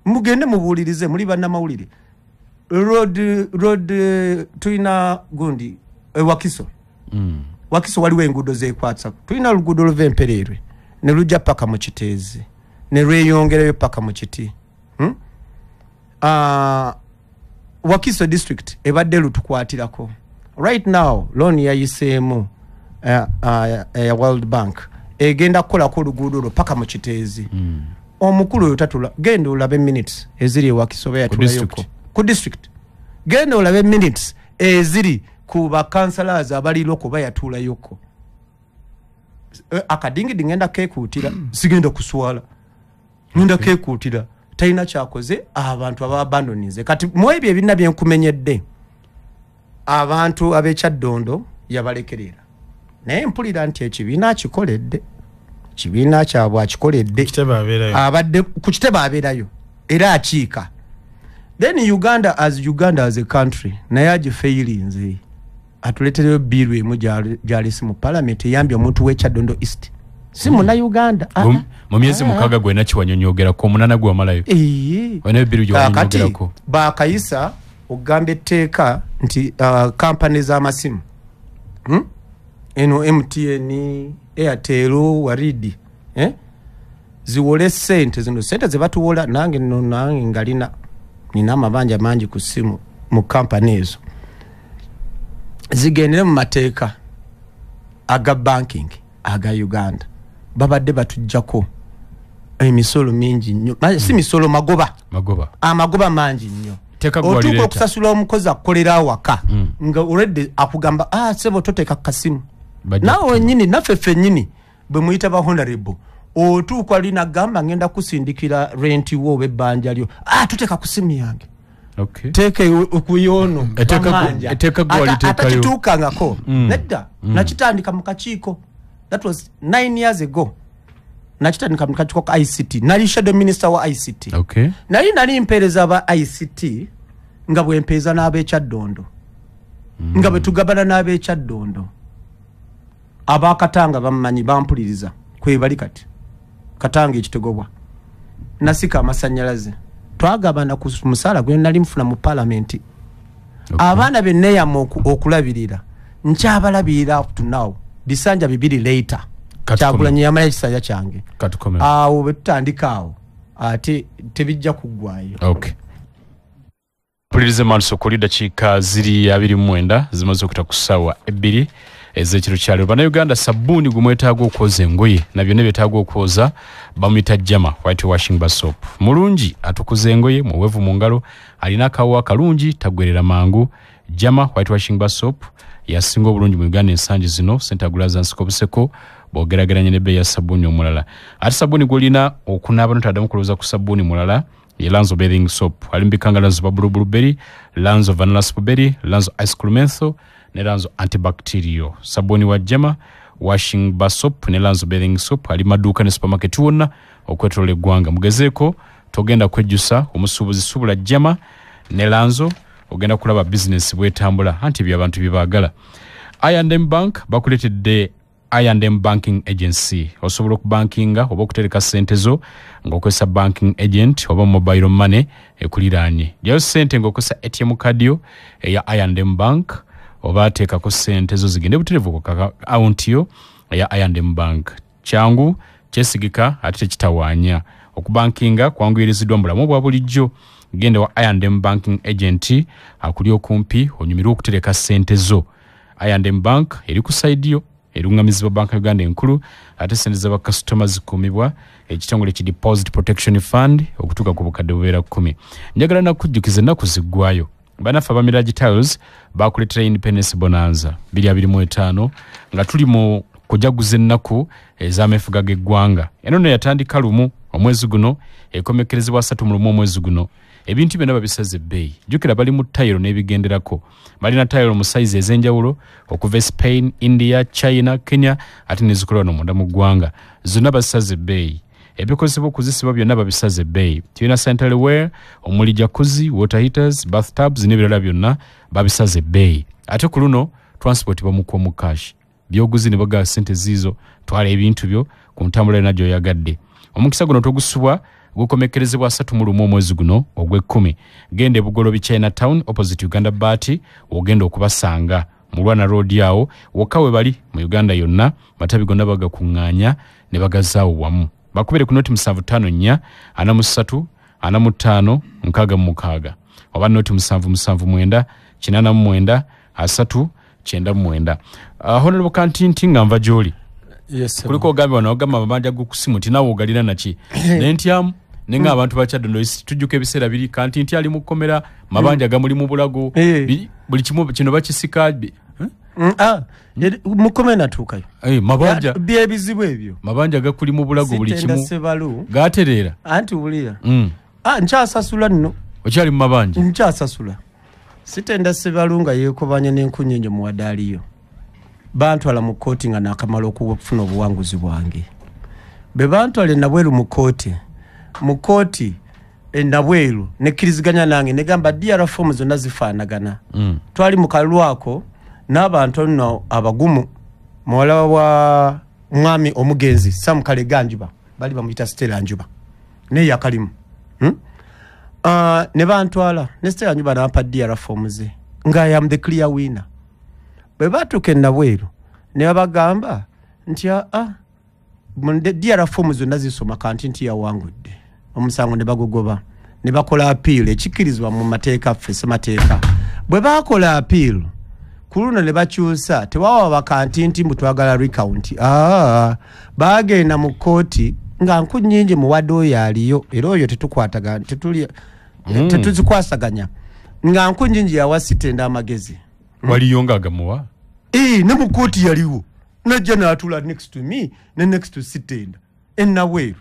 mugende mubuulirize muli bannamawulire road tulina gundi Wakiso. Wakiso waliwo enguudo zeekwatsa. Tulina oluguudo luva Empererwe ne lujja paka mu Kiteezi ne lweyongerayo paka mu Kiti. Wakiso district ebadde lutukwatirako. Right now loan yayiseemu ya World Bank egenda kukolako oluguudo lwo paka mu Kiteezi. Omukulu oyo tatula genda olabe minutes eziri Wakiso yatulayoko ku district. Genda olabe minutes eziri ku ba councillors abali loko bayatula yoko. Akadingi dingenda kekuutira sigenda kuswala. Ngenda kekuutira taina kyakoze abantu ababandonize. Kati mwebye ebinna byenkumenyedde. Abantu ab'Ekyaddondo yabalekerera. Naye mpulira nti ekibiina kikoledde. Kibiina kyabwe akikoledde. Abadde ku kitebe abeerayo era akiika. Then Uganda as a country naye agifailinze. Atuletereyo biru emu gyali si mu parliament eyambye omuntu w'Ekyaddondo East. Si muna Uganda. Mu myezi mukaaga gwena kiwanyonyogerako omunana gwamalayo. Wena biru gyawanyonyogerako. Bakayisa ogamba etteeka nti company z'amasimu. Eno MTN, Airtel, Waridi. Ziwole sente zino sente ze batuwola nange ngalina nina amabanja mangi ku simu mu company ezo. Zigendere mu mateeka aga banking aga Uganda. Babadde batujjako emisolo mingi nnyo. Si misolo magoba. Amagoba mangi nnyo. Otuko okusasula omukozi akolera awaka nga already akugamba sebo toteka kasimu. Nawe nyini naffe nyini bwe muyita ba honorable otuko alina gamba ngenda kusindikira rent wo bebanja lyo tuteka kusimu yange. Okay. Teke okuyono eteka gwalitekayo atatukangako nedda nakitandika mu kakiiko. That was 9 years ago. Nakitandika mu kakiiko ka ICT nali shadow minister wa ICT. Okay. Nali mpereza ba ICT nga bwe mpeza n'ab'Ekyaddondo nga bwe tugabana n'ab'Ekyaddondo abakatanga bamanyi bampuliriza kwebali kati katanga ekitegobwa nasika amasanyalaze twagabana ku musala gwe nali mfuna mu parliament. Abaana benneya okulabirira nkyabalabirira up to now bisanja bibiri later kyagulanye yamala ekisanja kyange awo betutandika awo ate tebijja kuggwayo. Okay. Pulirize manso kuli dakiika ziri 29 zimaze okuta ku ssaawa 2 ez'ekiro kyalo. Bannayuganda sabbuuni gwe mwetaaga okwoza engoye na byonna byetaaga okwoza bamuyita Jama white washing bar soap. Mulungi atukuza engoye muwevu mu ngalo alina akawa akalungi tagwerera mangu. Jama white washing bar soap yasinga obulungi mu Uganda ensangi zino Center Glazans Kobuseko bogerageranye n'ebbeeyi ya sabbuuni omulala. Ate sabbuuni gw'olina okunaaba n'otaddamu kulowooza ku sabbuuni mulala ye Lanzo bathing soap. Alimbikanga Lanzo blueberry, Lanzo vanilla spberry, Lanzo ice cream menthol ne Lanzo antibacterial. Sabuni wa Jama washing bar soap ne Lanzo bathing soap ali maduuka ne supermarket wonna okwetola eggwanga. Mugezeeko togenda kwejjusa omusuubuzi subula Jama ne Lanzo ogenda kulaba business bwetambula anti by'abantu bibaagala. I&M Bank bakuletedde I&M Banking Agency. Osobola okubankinga oba okutereka sente zo ng'okozesa banking agent oba mobile money ekuliraanye. Lyayo sente ng'okozesa ATM card yo eya I&M Bank oba teekako sente zo zigende butereevu ku account yo eya I&M Bank. Kyangu, kyesigika ate tekitawaanya. Okubankinga kwanguyiriziddwa mu bulamu bwa bulijjo. Genda wa I&M Banking Agent akuli okumpi onyumirwe okutereka sente zo. I&M Bank eri ku side yo erungamizibwa Banka Uganda enkulu ate sente z'aba customers zikumibwa ekitongole ki Deposit Protection Fund okutuuka ku bukadde bubeera 10. Njagala nakujjukiza ennaku ziggwayo banaffe aba Mirage Tiles bakuletera Independence Bonanza 2025 nga tuli mu kujaguza ennaku ez'ameefuga g'eggwanga. Eno ne yatandika lumu omwezi guno ekomekerezebwa 3 mu lumu omwezi guno. Ebintu byonna babisaze ebbeeyi. Jjukira bali mu tayiro n'ebigenderako. Balina tayiro mu size ez'enjawulo okuva Spain, India, China, Kenya ate n'ezikolwa no munda mu ggwanga. Zonna basaze ebbeeyi. Ebikozesebwa okuzisibwa byonna babisaze ebbeeyi. Tulina sanitary ware, omuli jacuzzi, water heaters, bathtubs n'ebirala byonna babisaze ebbeeyi. Ate ku luno transport bamukuwa mu cash. Byoguzi ne bagaa sente ziizo twala ebintu byo ku ntambula yonna gy'oyagadde. omukisa guno togusubwa gukomekerezebwa 31 omwezi guno ogw'ekumi. Genda e Bugolobi Chinatown opposite Uganda Bati ogenda okubasanga mu Lwana Road awo wokka we bali mu Uganda yonna matabi gonna bagakuŋŋaanya ne bagazaawo wamu. Bakubere ku noti 754 43 45 66 oba noti 779 89 3 99. Honorable Kantinti nga nva gy'oli. Yes, kuliko ogambe wano ogamba amabanja g'okusimu nti naawe ogalina naki nentyamu nenga abantu bakyaddondo tujjuka ebiseera biri Kantinti ali mu kkomera mabanja gamuli mu bulago buli kimu kino bakisika mu kkomera natuukayo mabanja byebizibu ebyo mabanja gakuli mu bulago buli kimu gatereera anti wulira nkyasasula nno okyali mu mabanja nkyasasula sitenda Sebalu nga yeekobanya n'enkunyeenyo mu wadaaliyo bantwala mu kooti nga nakamala okufuna obuwanguzi bwange be bantwala enabweru mu kooti enabweru nekkiriziganya nange negamba DR form zonna zifaanagana twali mu kalwako n'abantu nno abagumu muwala wa mwami omugenzi Sam Kalega Njuba bali bamuyita Stella Njuba ne yakalimu ne bantwala ne Stella Njuba n'ampa DR form ze nga I am the clear winner. Bwe batuuka enabweru ne babagamba nti DR form zonna zisoma Kantinti yawangudde omusango ne bagogoba ne bakola appeal ekikkirizibwa mu mateeka ffe semateeka. Bwe bakola appeal ku luno ne bakyusa tewawa bakantinti mbu twagala recount bagenda mu kooti nga nkunnyingi muwadde oyo aliyo era oyo tetukwatagana tetuzikwasaganya nga nkunnyingi yawa sitenda amagezi waliyo nga agamuwa ne mu kooti yaliwo najja n'atula next to me ne next to sitenda enabweru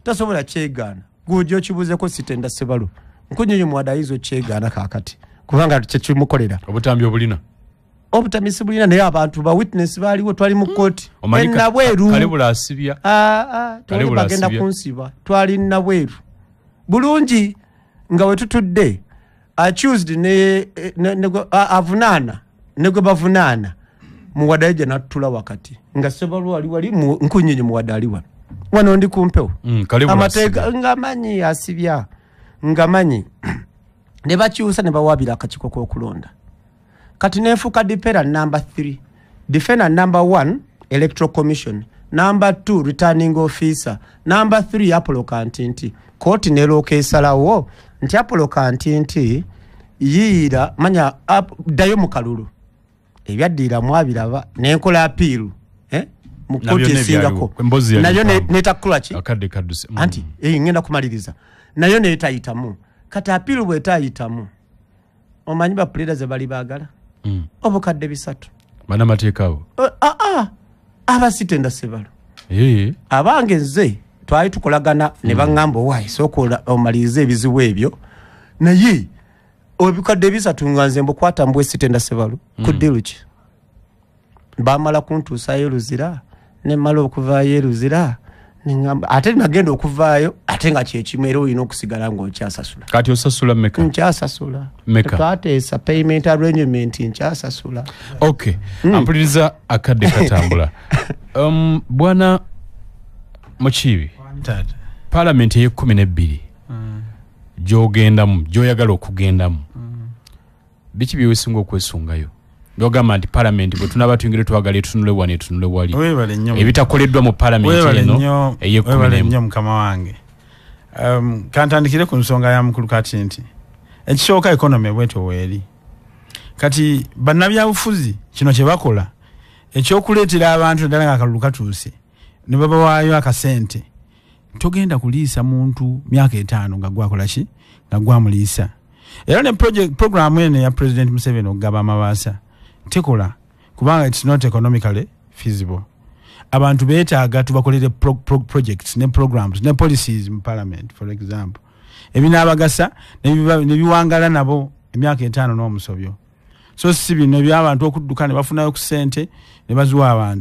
tasobola kyegaana gwojo kibuuzeko sitenda Sebalu nkunnyingi muwadde ayizo kyegaana kaakati kubanga kyekimukolera obutambi obulina obutamisi bulina naye abantu ba witness baaliwo twali mu kooti enabweru kalebula asibya twali bagenda kunsiba twali nabweru bulungi nga wetutudde accused ne avunaana ne gwe bavunaana muwadaija natula wakati nga Sebalu wali nkunnyinyi muwadde wano ndi kumpewo amateeka ngamanyi asibya ngamanyi ne bakyusa ne bawabira akakiko k'okulonda kati nefuuka dipera number 3 defender number 1 electoral commission number 2 returning officer number 3 Apollo Kantinti kooti nerooka esalawo nti Apollo Kantinti yiira manya ddayo mu kalulu ebyaddiira mwabiraba nenkola appeal mu kooti esingako nayo netakula ki anti ngenda kumaliriza nayo netayitamu kati appeal bwetayitamu omanyi ba pleaders ze bali baagala obukadde 3 bana mateeka abo abasitenda Sebalu abange nze twali tukolagana ne baŋŋamba owaayi sooka omaliriza ebizibu ebyo naye obukadde 3 nga nze mbukwata mbwe sitenda Sebalu kuddiru ki bamala kuntuusayo luzira ne mala okuvaayo luzira ningamba ate nagenda okuvaayo ate nga kyekimu era olina okusigala ng'okyasasula kati osasula meka nkyasasula meka twateesa payment arrangement nkyasasula okay ampuliriza akadde katambula bwana Mukiibi parliament ye12 gyogendamu gyoyagala okugendamu biki byewesinga okwesungayo byogamba nti parliament bwe tunaba tuyingire twagala etunule wano etunule wali ebitakoleddwa mu parliament eno ey'ekumi nnyo mukama wange kantandikire ku nsonga ya mukulu Kantinti ekisooka economy bwetyo weeri kati bannabyabufuzi kino kye bakola ekyokuleetera abantu ddala ng'akalulu katuuse ne babawaayo akasente togenda kuliisa muntu myaka 5 nga gwakola ki nga gwamuliisa era ne program ene ya President Museveni okugaba amabaasa tekola kubanga it's not economically feasible abantu beetaaga tubakolere projects ne programs ne policies mu parliament for example ebinaabagasa ne biwangala nabo emyaka 5 n'omusobyo so si bino by'abantu okudduka ne bafunayo ku ssente ne baziwa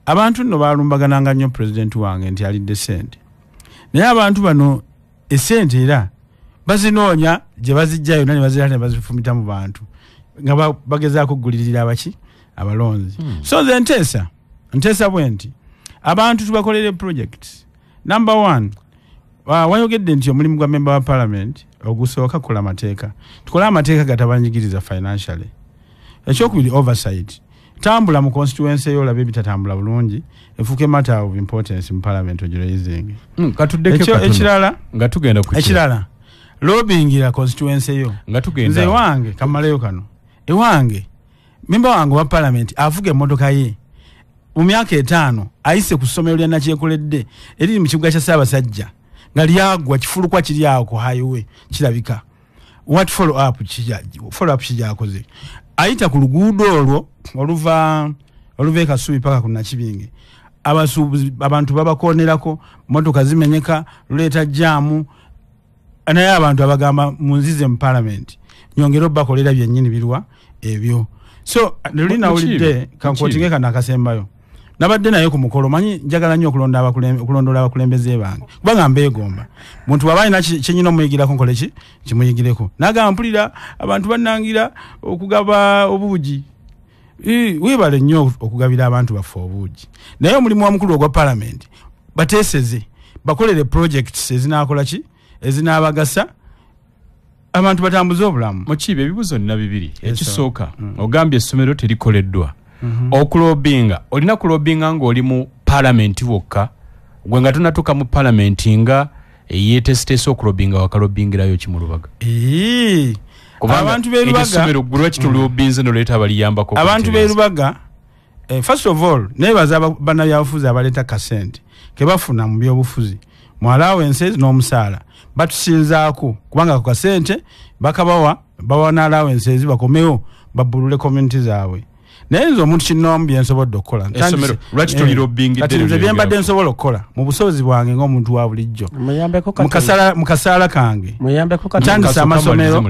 abantu nno balumbagananga nnyo president wange nti alidde ssente naye abantu bano essente era bazinoonya gye bazijjayo ne bazirala ne bazifumita mu bantu nga bagezaako okugulirira abaki abalonzi so ze nteesa bwe nti abantu tubakolere projects Number 1, wayogedde nti omulimu gwa member wa parliament ogusooka kola mateeka. Tukola amateeka gatabanjigiriza financially. Ekyokubiri oversight. Tambula mu constituency yo labe bitatambula bulungi efuke matter of importance in parliament ogiraising. Ekirala nga tugenda ku ekirala lobbying ya constituency yo nga tugenda nze wange kamaleyo kano ewange member wange wa parliament avuga emmotoka ye mu myaka 5 ayise ku ssomero lya nakyekoledde eriri mu kibuga kya Ssaabasajja nga lyagwa kifulukwa kiri awo ku highway kirabika. What follow up kijakoze ayita ku luguudo olwo oluva Kasubi paka ku Nakibinge abantu babakonerako motoka zimenyeka luleeta jamu naye abantu abagamba munzize mu parliament nyongero bakolera byennyini birwa ebyo. So lulina ulidde kankotinge kana akasembayo nabadde naye ku mukolo manyi njagala nnyo okulondola abakulembeze bange kubanga mbeegomba muntu wabaina kyenyina omuyigirako nkoleki kimuyigireko nagamba mpulira abantu bannangira okugaba obuugi webale nnyo okugabira abantu baffe obuugi naye omulimu wa mukulu ogwa parliament bateeseze bakolere projects ezinakolaki ezinabagasa abantu batambuze obulamu. Mukibe ebibuzo nina bibiri. Ekisooka ogambye essomero terikoleddwa. Okulobinga olina kulobinga ng'oli mu parliament wokka gwe nga tonatuuka mu parliament nga yeetesiteese okulobinga wakalobingirayo ki mu Lubaga. Abantu b'Erubaga essomero lwaki tulobinze noleeta abaliyambako abantu b'Erubaga first of all nebaza bannabyabufuzi abaleeta kasente kebafuna mu byobufuzi mu allowances n'omusaala batusinzaako kubanga ku kasente bakabawa bawana allowances bakomewo babbulule community zaabwe. Naye nze omuntu kinnombi ensobodde okukola essomero lwaki tulirobingidde nze byembadde nsobola okukola mu busobozi bwange ng'omuntu wa bulijjo mu kasaala kange ntandisa amasomero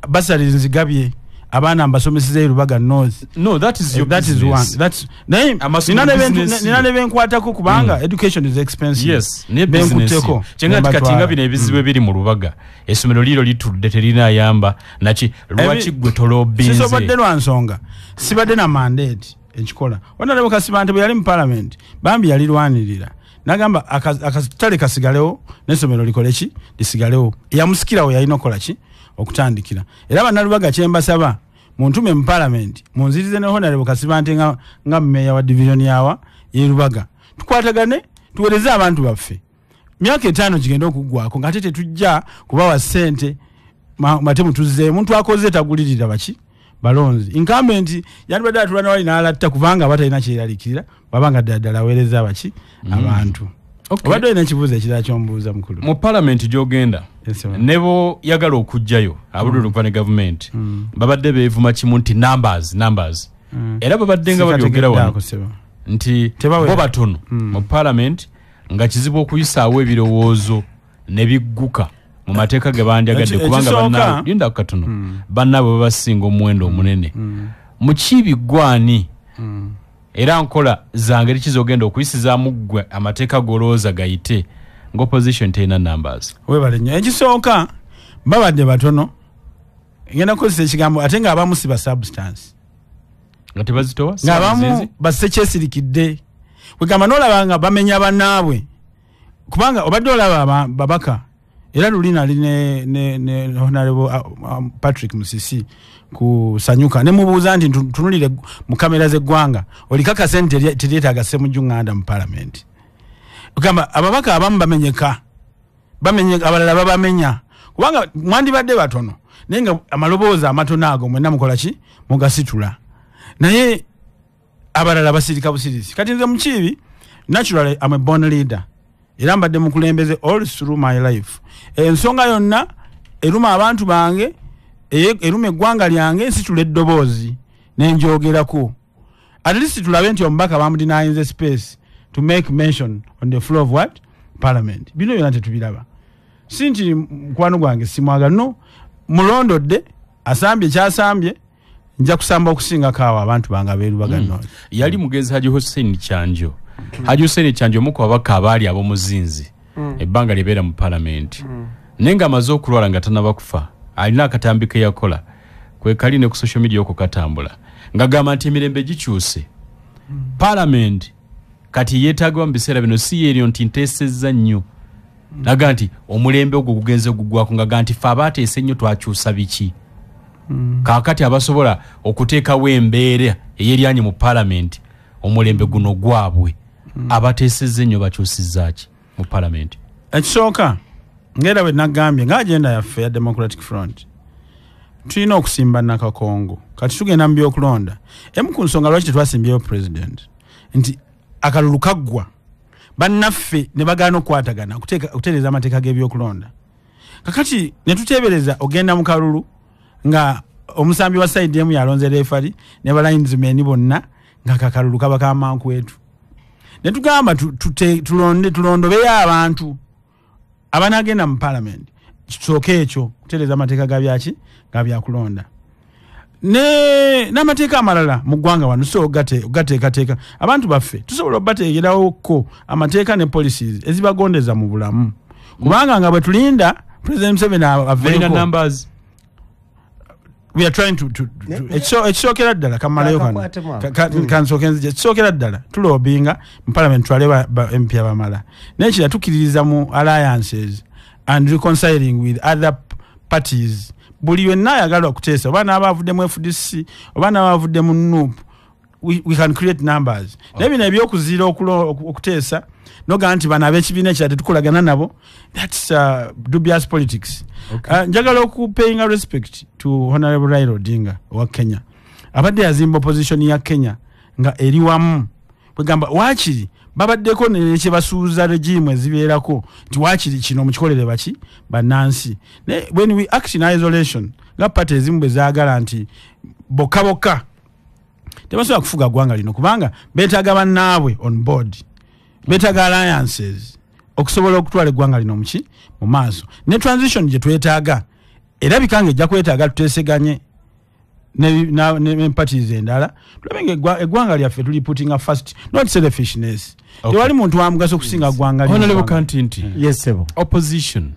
basali nzigabye abaana mbasomeseza Lubaga North. No, that is one. Nina ne benkwatako kubanga education is expensive. Yes, ne business. Chenga tikatinga bine ebizibu biri mu Lubaga. Essomero liro litudde terina ayamba naki lwaki gwe tolobinze. Siso badde lwansonga. Sibadde na mandate ekikola. Wonna lebo kasibante bwe yali mu parliament bambi yali lwanirira. Nagamba akatale kasigalewo n'essomero likoleki lisigalewo. Yamusikirawo yalina okola ki okutandikira. Era bannalubaga kyembasaba muntume mu parliament munzirize ne honorable Kasibante nga meya wa division yawa y'Erubaga tukwatagane tuwereze abantu baffe myaka 5 kigenda okuggwako nga tete tujja kubawa sente matemu tuzze muntu akoze tagulirira baki balonzi incumbent yani badala tulana wali nalatta kubanga batalina kyeralikira babanga ddala wereza baki abantu. Obadde ina kibuuzo ekirala kyombuuza mukulu mu parliament gyogenda nebo yagala okujjayo abudde lupane government babadde beevuma kimu nti numbers era babadde nga babyogera wano nti bo batono mu parliament nga kizibu okuyisaawo ebirowoozo ne bigguka mu mateeka ge bandyagadde kubanga bannaabwe linda katono bannaabwe babasinga omuwendo omunene mu kibi gwani era nkola zange likizogenda okuyisizaamu ggwe amateeka golooza gayite ng'opposition terina numbers. Webale nnyo ekisooka babadde batono ngenda kukozesa ekigambo ate ng'abamu si ba substance nga tebazitowa ng'abamu basekyesirikidde wegamba n'olaba nga bamenya bannaabwe kubanga obadde olaba babaka era lulina ali ne honorable Patrick Musisi kusanyuka ne mubuuza nti tunulire mu kamera z'eggwanga olikaka sente teryetaaga Ssemujjunganda mu parliament. Kugamba ababaka abamu bamenyeka abalala babamenya kubanga mwandibadde batono naye nga amaloboozi amatono ago mwenna mukola ki mugasitula naye abalala basirika busirisi. Kati nze mukiibi naturally I'm a born leader era mbadde mukulembeze all through my life. Ensonga yonna eruma abantu bange eruma eggwanga lyange nsitula eddoboozi nenjogerako at least tulabe nti omubaka bamudinayinze space to make mention on the floor of what parliament. Bino byonna tetubiraba si nti mukwano gwange simwaga no mulondodde asambye kyasambye nja kusamba okusinga kaawa abantu bange ab'Erubaga North. Yali mugezi Haji Hussein Kyanjo. Haji Hussein Kyanjo muko abaka abaali ab'omuzinzi ebbanga libeera mu parliament nenga amaze okulwala nga tannabakufa alina akatambi ke yakola kwe kali ne ku social media okukatambula ngagamba nti emirembe gikyuse parliament kati yeetaaga mu biseera bino si eryo nti nteesezza nnyo naga nti omulembe ogwo gugenze gugwako nga nti fe abaateese nnyo twakyusa biki kaakati abasobola okuteekawo embeera ey'eryanye mu paalamenti omulembe guno gwabwe abateesezza ennyo bakyusizzaaki mu paalamenti ekisooka ngera bwe nagambye ng'agenda yaffe ya Democratic Front tulina okusimba Nakakongo kati tugenda mu byokulonda emu ku nsonga lwaki tetwasimbyeyo president nti akalulu kaggwa bannaffe ne bagaana okukwatagana okutereeza amateeka g'ebyokulonda kakati ne tuteebereza ogenda mu kalulu nga omusambi wa side emu yalonze refari ne balinesmen bonna nga kakalulu kaba kamankwetu ne tugamba tulondobeyo abantu abanagenda mu parliament kisooka ekyo kutereeza amateeka ga byakulonda n'amateeka amalala mu ggwanga wano so gateekateeka abantu baffe tusobola obateegerawoko amateeka ne policies ezibagondeza mu bulamu kubanga nga bwe tulinda President Museveni aveeko we are trying to ekisookera ddala kamalayo kansookenzi ekisookera ddala tulobinga mu parliament twale ba MP abamala n'ekira tukkiririza mu alliances and reconciling with other parties buli wenna ayagala okuteesa oba n'abaavuddemu FDC oba n'abaavuddemu NUP we can create numbers naye bino ebyokuziira okuteesa noga nti bano ab'ekibiina ekira tetukolagana nabo that's dubious politics. Njagala okupayinga respect to Honorable Raila Odinga wa Kenya abadde yazimba opposition ya Kenya nga eri wamu bwegamba waakiri babaddeko nekye basuuza regime ezibeerako nti waakiri kino mukikolere baki bannansi when we act in isolation nga party ezimu bwe zaagala nti bokka tebasobola kufuga ggwanga lino kubanga beetaaga bannaabwe on board beetaaga alliances okusobola okutwala eggwanga lino mu maaso ne transition gye twetaaga era bikange ejja kwetaaga tuteeseganye ne parties endala tulabenga eggwanga lyaffe tuli putting first not selfishness tewali muntu wamugaso okusinga ggwanga lino honorable kantinti yes sebo opposition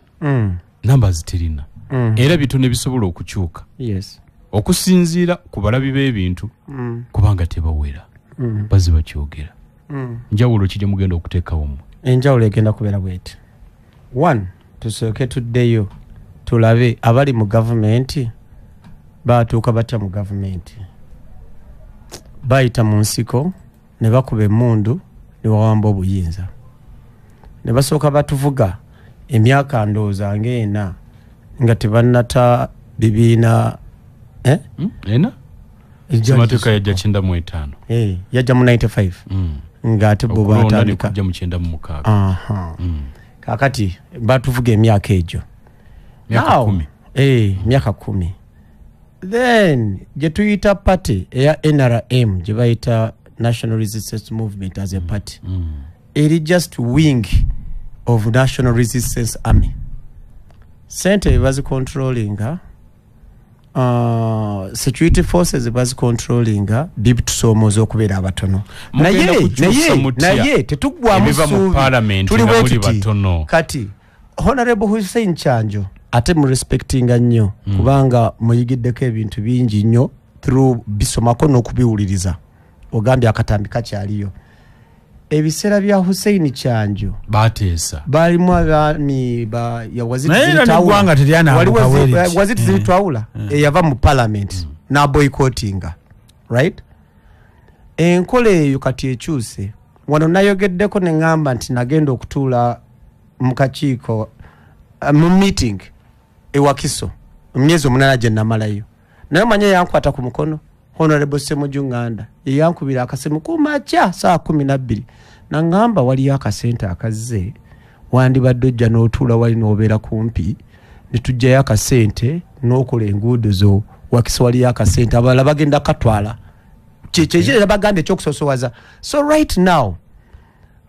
numbers tirina era bitone bisobola okukyuka yes okusinziira ku balabi b'ebintu kubanga tebawera bazi bakyogera njawulo kijja mugenda okuteekawo mu enjawulo egenda kubeera bweti 1 tusooke tuddeyo tulabe abali mu gavumenti baatuuka batya mu gavumenti bayita mu nsiko ne bakuba emmundu ne bawamba obuyinza ne basooka batuvuga emyaka ndowooza ng'ena nga tebannata bibiina ena amateeka yajja 95 yajja mu 95 ng'ate bo baatandika kujja mu 96 kakati batuvuga emyaka egyo myaka 10 then gye tuyita party eya NRM gye bayita National Resistance Movement as a party eri just wing of National Resistance Army sente bazi controlling security forces bazi controlling bibi tusoomoza okubeera abatono naye tetugwamu suubi tuli bwetuti kati Honorable Hussein Kyanjo ate mu respectinga nnyo kubanga muyigiddeko ebintu bingi nnyo through bisomako n'okubiwuliriza ogambye akatambi kakyaliyo ebiseera bya Hussein Kyanjo bateesa balimu abaami waziti zitwawula eyava mu parliament na boycottinga right enkola eyo kati ekyuse wano nayogeddeko ne ngamba nti nagenda okutuula mu kakiiko mu meeting ewakiso emyezi 8 gye namalayo naye manye yankwata ku mukono Honorable Ssemujju Nganda yankubira akasemu kumakya saa 12 na ngamba waliyo akasente akazze wandibadde ojja n'otuula wali n'obeera kumpi ne tujjayo akasente n'okola enguudo zo Wakiso waliyo akasente abalala bagenda katwala kyekyo bagambye ekyokusosowaza so right now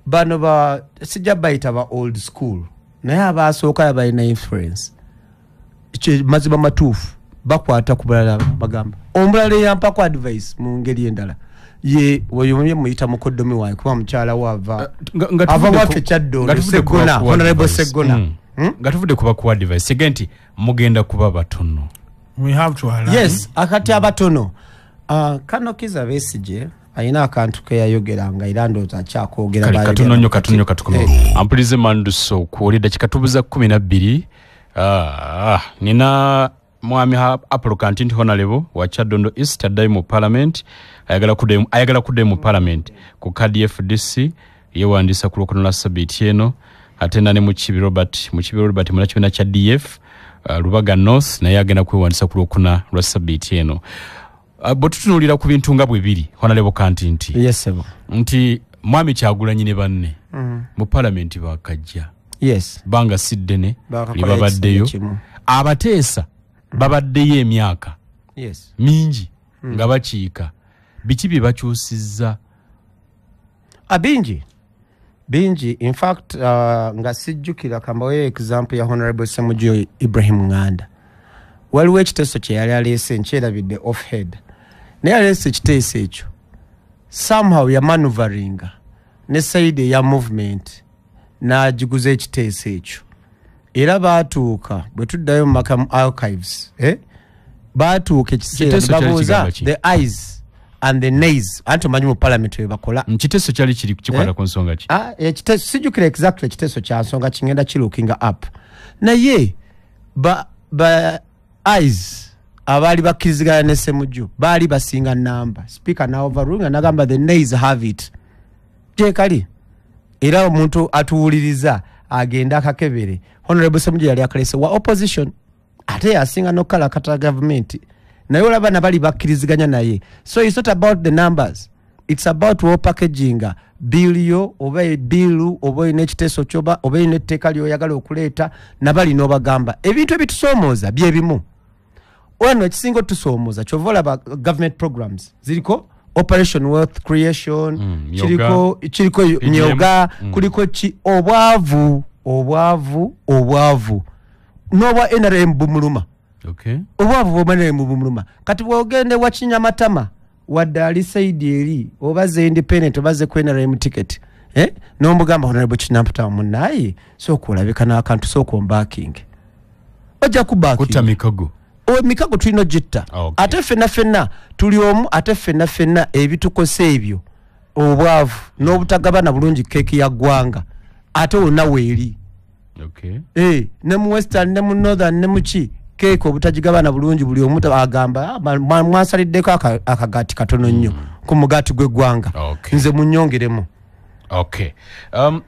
bano sijja bayita ba old school naye abaasooka yabalina influence mazima matuufu bakwata ku balala bagamba omulala yampako advice mu ngeri endala ye weyomye muyita mukoddomi wange kuba mukyala wava waffe Kyaddondo Segona Honorable Segona nga tuvudde kuba ku advice egenti mugenda kuba batono we have to align yes akati abatono Kano Kizza Besigye ayina akantu ke yayogeranga era ndowooza akyakwogera katunonyo katukoma ampulize Manduso kuwulira dakika tubuza 12 nina mwami applicant nti honorable wa Kyaddondo East addayo mu parliament ayagala kuddayo mu parliament ku KDFDC yewandiisa ku Lwokunola Sabbiiti eno ate ne mu Kibi Robert munakibiina kya DF Lubaga North naye agenda kwewandiisa ku Lwokuna lwa Sabbiiti eno. Bwe tutunuulira ku bintu nga bwe biri honorable Kantinti yes nti mwami Kyagulanyi ne banne mu parliament bakajja banga siddene libabaddeyo abateesa babaddeyo emyaka mingi nga bakiika biki bye bakyusizza bingi in fact nga sijjukira kambawe example ya honorable Ssemujju Ibrahim Nganda waliwo ekiteeso kye yali aleese nkyerabidde off head naye aleese ekiteeso ekyo somehow ya maneuveringa ne side ya movement n'agiguza ekiteeso ekyo era baatuuka bwe tuddayo mu Makamu archives baatuuka ekiseera babuuza the eyes and the nays anti omanyi mu parliament we bakola kiteeso kyali kiri kikwata ku nsonga ki ekiteeso sijjukira exactly ekiteeso kya nsonga kingenda kilookinga up naye ba eyes abaali bakkiriziganya ne Ssemujju baali basinga namba speaker na overruling nagamba the nays have it gyekali era omuntu atuwuliriza agenda akakebere honorable Ssemujju yali akalese wa opposition ate yasinga nokala kata government naye olaba nabali bakkiriziganya naye so it's not about the numbers it's about what packaging bill yo oba bill oba inekiteso choba oba ineteka lyo yagala okuleeta nabali nobagamba ebintu ebitusomooza bye bimu ono ekisingo tusomooza chovola ba government programs ziliko operation wealth creation kiriko nyoga kuliko obwavu noba NRM bumuluma obwavu bw'NRM bumuluma kati bwogende wakinya matama wadde ali saidi eri obaze independent obaze ku NRM ticket n'omugamba honorable Kinamputa munaye sooka olabika n'akantu sooka ombacking ojja kubacking mikago tulina gitta ate fenna tuli omu ate fenna ebitukose ebyo obwavu n'obutagabana bulungi keeki ya ggwanga ate wonna weeri ne mu western ne mu northern ne mu ki keeki obutagigabana bulungi buli omuntu agamba mwasaliddeko akagati katono nnyo ku mugati gw'eggwanga nze munyongeremu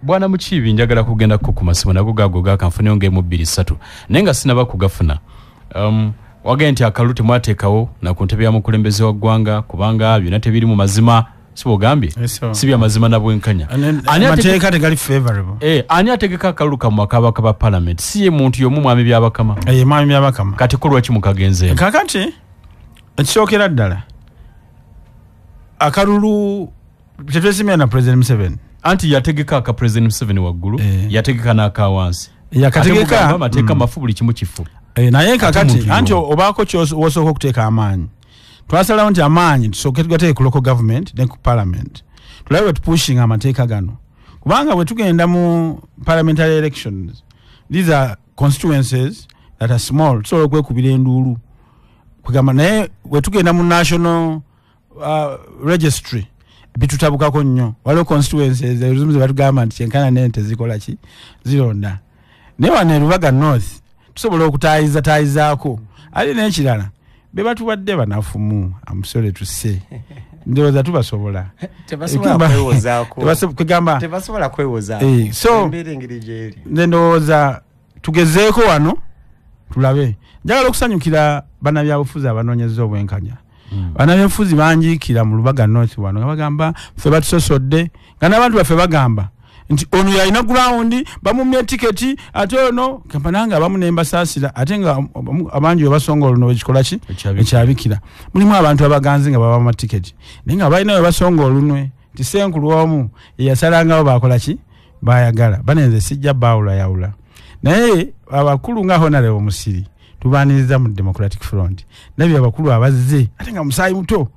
bwana Mukiibi njagala kugenda ku masimu nago gago gakanfune ngemu 2-3 naye nga sinaba kugafuna wagenda nti akaluti mwateekawo na ku ntebe ya mukulembeze wa ggwanga kubanga byonna tebiri mu mazima sibogambye si bya mazima na bwenkanya amateeka tegali favorable ani ategeka akaluka mu makabaka ba parliament si ye muntu yomu mwami byabakama mwami byabakama kati kolwa ki mukagenze kakati ekisookera ddala akalulu tetwesimya na president Museveni anti yategeka aka president Museveni waggulu yategeka n'akawansi yakategeka amateeka mafu buli kimu kifu naye kakati anti obaako kyosooka okuteeka amaanyi twasalawo nti amaanyi tusooke tugateeke ku local government ne ku parliament tulabe tupushing amateeka gano kubanga bwe tugenda mu parliamentary elections these are constituencies that are small tusobola okwekubira enduulu kugamba naye bwe tugenda mu national registry bitutabukako nnyo waliwo constituencies ezimu ze batugamba nti kyenkana n'ente zikola ki zironda naye wano e Lubaga North tusobola okutaayizaako ali n'ekirala be batuwadde banafumu amusole tuse ndowooza tubasobola tebasobola kwewoza so ndowooza tugezeeko wano tulabe njagala okusanyukira bannabyabufuzi abanoonyeza obwenkanya bannabyabufuzi banjiikira mu Lubaga North wano nga bagamba ffe batusosodde nga n'abantu baffe bagamba nti ono yalina ground bamumye tiketi ate ono kampananga abamu nembasaasira ate nga abangi webasonga oluno ekikola ki ekyabikira mulimu abantu abaganzi nga baba amatiketi naye nga balina webasonga olunwe nti senkulu omu eyasalangawo bakola ki bayagala banenze sijja baawula yawula naye abakulu nga Honorable Musiri tubaaniriza mu Democratic Front nabyo abakulu abazze ate nga musaayi muto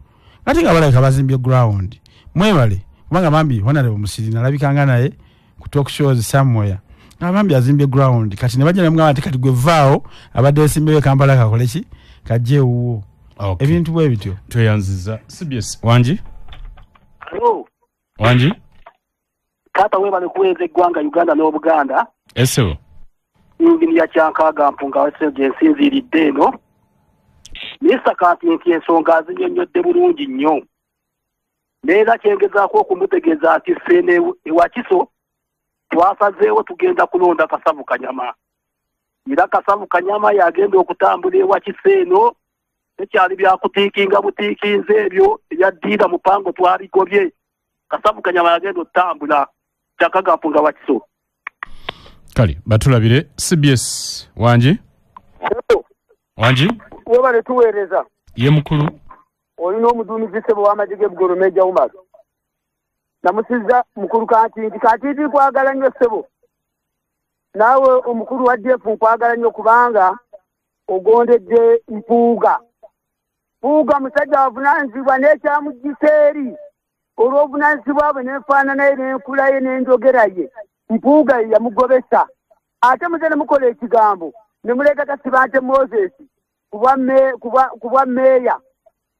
ate nga balabika bazimbye ground mwebale kubanga bambi Honorable Musiri nalabikanga naye ku talk shows somewhere bambi azimbye ground kati ne bajja namugamba ati kati gwe vaawo abadde osimbeyo Kampala kakole ki kajje wuwo ebintu bwe bityo tweyanziza CBS wanji Hello. Wanji? Tata we bali kuweze gwanga Uganda n'Obuganda. Esewo. Ingini ya Kyankaga mpunga waseje nsinziridde eno. Mr. Kampinki ensonga zinyonyodde bulungi nnyo. Neera kyengezaako okumutegeeza ati ffene ewakiso twasazeewo tugenda kulonda Kasavu Kanyama. Era Kasavu Kanyama yagenda okutambula ewakiso eno tekyali byakutiikinga butiikinze ebyo ebyaddiira mupango twabigobye. Kasavu Kanyama yagenda okutambula Kyankaga mpunga wakiso. Kale batulabire CBS Wanji? Wanji? Webale tuweereza. Ye mukulu. Olina omuduumizi ssebo w'amagye g'eggulu Meja Umar. Namusiza mukulu Katiiti nkwagala nnyo ssebo. Naawe omukulu wa DF nkwagala nnyo kubanga ogondedde Mpuuga. Mpuuga musajja avunaanyizibwa n'ekyamugisa eri. Olw'obunaanyizibwa bwe n'enfaanana ye n'enkula ye n'enjogera ye. Mpuuga ye yamugobesa. Ate muze ne mukola ekigambo ne muleeta Kasibante Moses kubwa meeya.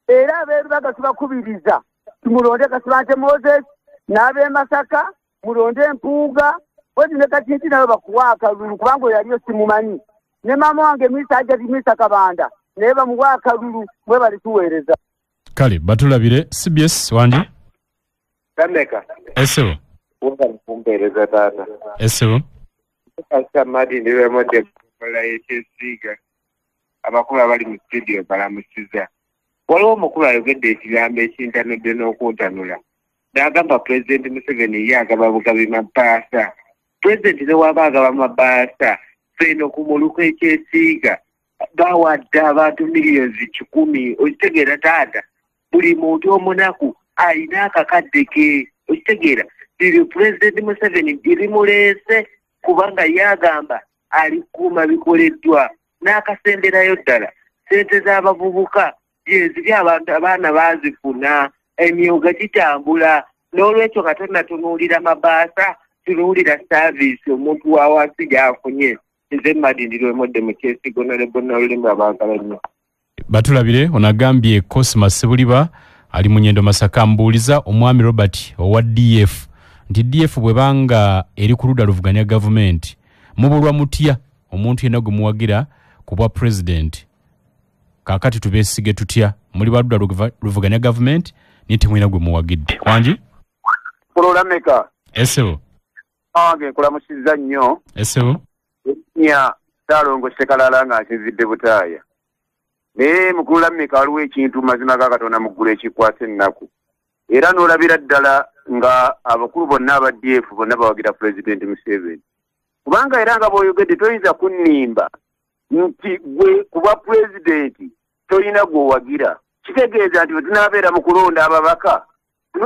Era abeeru bagasibakubiriza tumulonde Kasibante Moses n'ab'e Masaka mulonde Mpuuga odi ne Katiiti nabo bakuwa akalulu kubanga yaliyo simumanyi ne maama wange Misa Kabanda naye bamuwa akalulu mwe bali tuweereza. Kale batulabire CBS Wanji? Kameka. Esewo. Wonga mkumpereza tata. Esewo. Kasa madi ndiwe mode kukola yekesiga. Abakulu abali mu studio balamusiza. Waliwo omukulu ayogedde ekigambo ekintanudde n'okuntanula. N'agamba Pulezidenti Museveni ye agaba bugabi mabaasa. Pulezidenti ne waba agaba mabaasa ffeno ku muluka ekyesiiga bawadde abantu miliyoni 10. Okitegeera taata buli muntu omunaku alina akakadde ke. Okitegeera biri Pulezidenti Museveni birimuleese kubanga yagamba alikuuma bikoleddwa n'akasemberayo ddala ssente z'abavubuka ziri abantu abaana bazifuna emyuga gitambula n'olwekyo Katonda tunuulira mabaasa tunuulira saaviisi omuntu wa wansi gy'afunye. Nze Madindiro Modde mu kyesigo n'olebona olulimi abaagala nnyo. Batulabire onagambye Cosmas Sebuliba ali mu Nyendo Masaka mbuuliza omwami Robert owa DF nti DF bwebanga eri ku ludda luvuganya gavumenti mubulwa mutya omuntu yenna gwe muwagira ku bwa president kakati tubeesige tutya muli baludda luvuganya gavumenti naye temulina gwe muwagidde. Wanji? Kulolameka. Esewo. Ange nkulamusizza nnyo. Esewo. Nya Saalongo Ssekalala nga nsinzidde Butaaya. Naye Mukulameka waliwo ekintu mazima ga Katonda mu ggulu ekikwasa ennaku. Era n'olabira ddala nga abakulu bonna aba DF bonna bawagira Pulezidenti Museveni. Kubanga era nga bw'oyogedde toyinza kunnimba nti gwe kuba Pulezidenti tolina gw'owagira. Kitegeeza nti bwe tunaabeera mu kulonda ababaka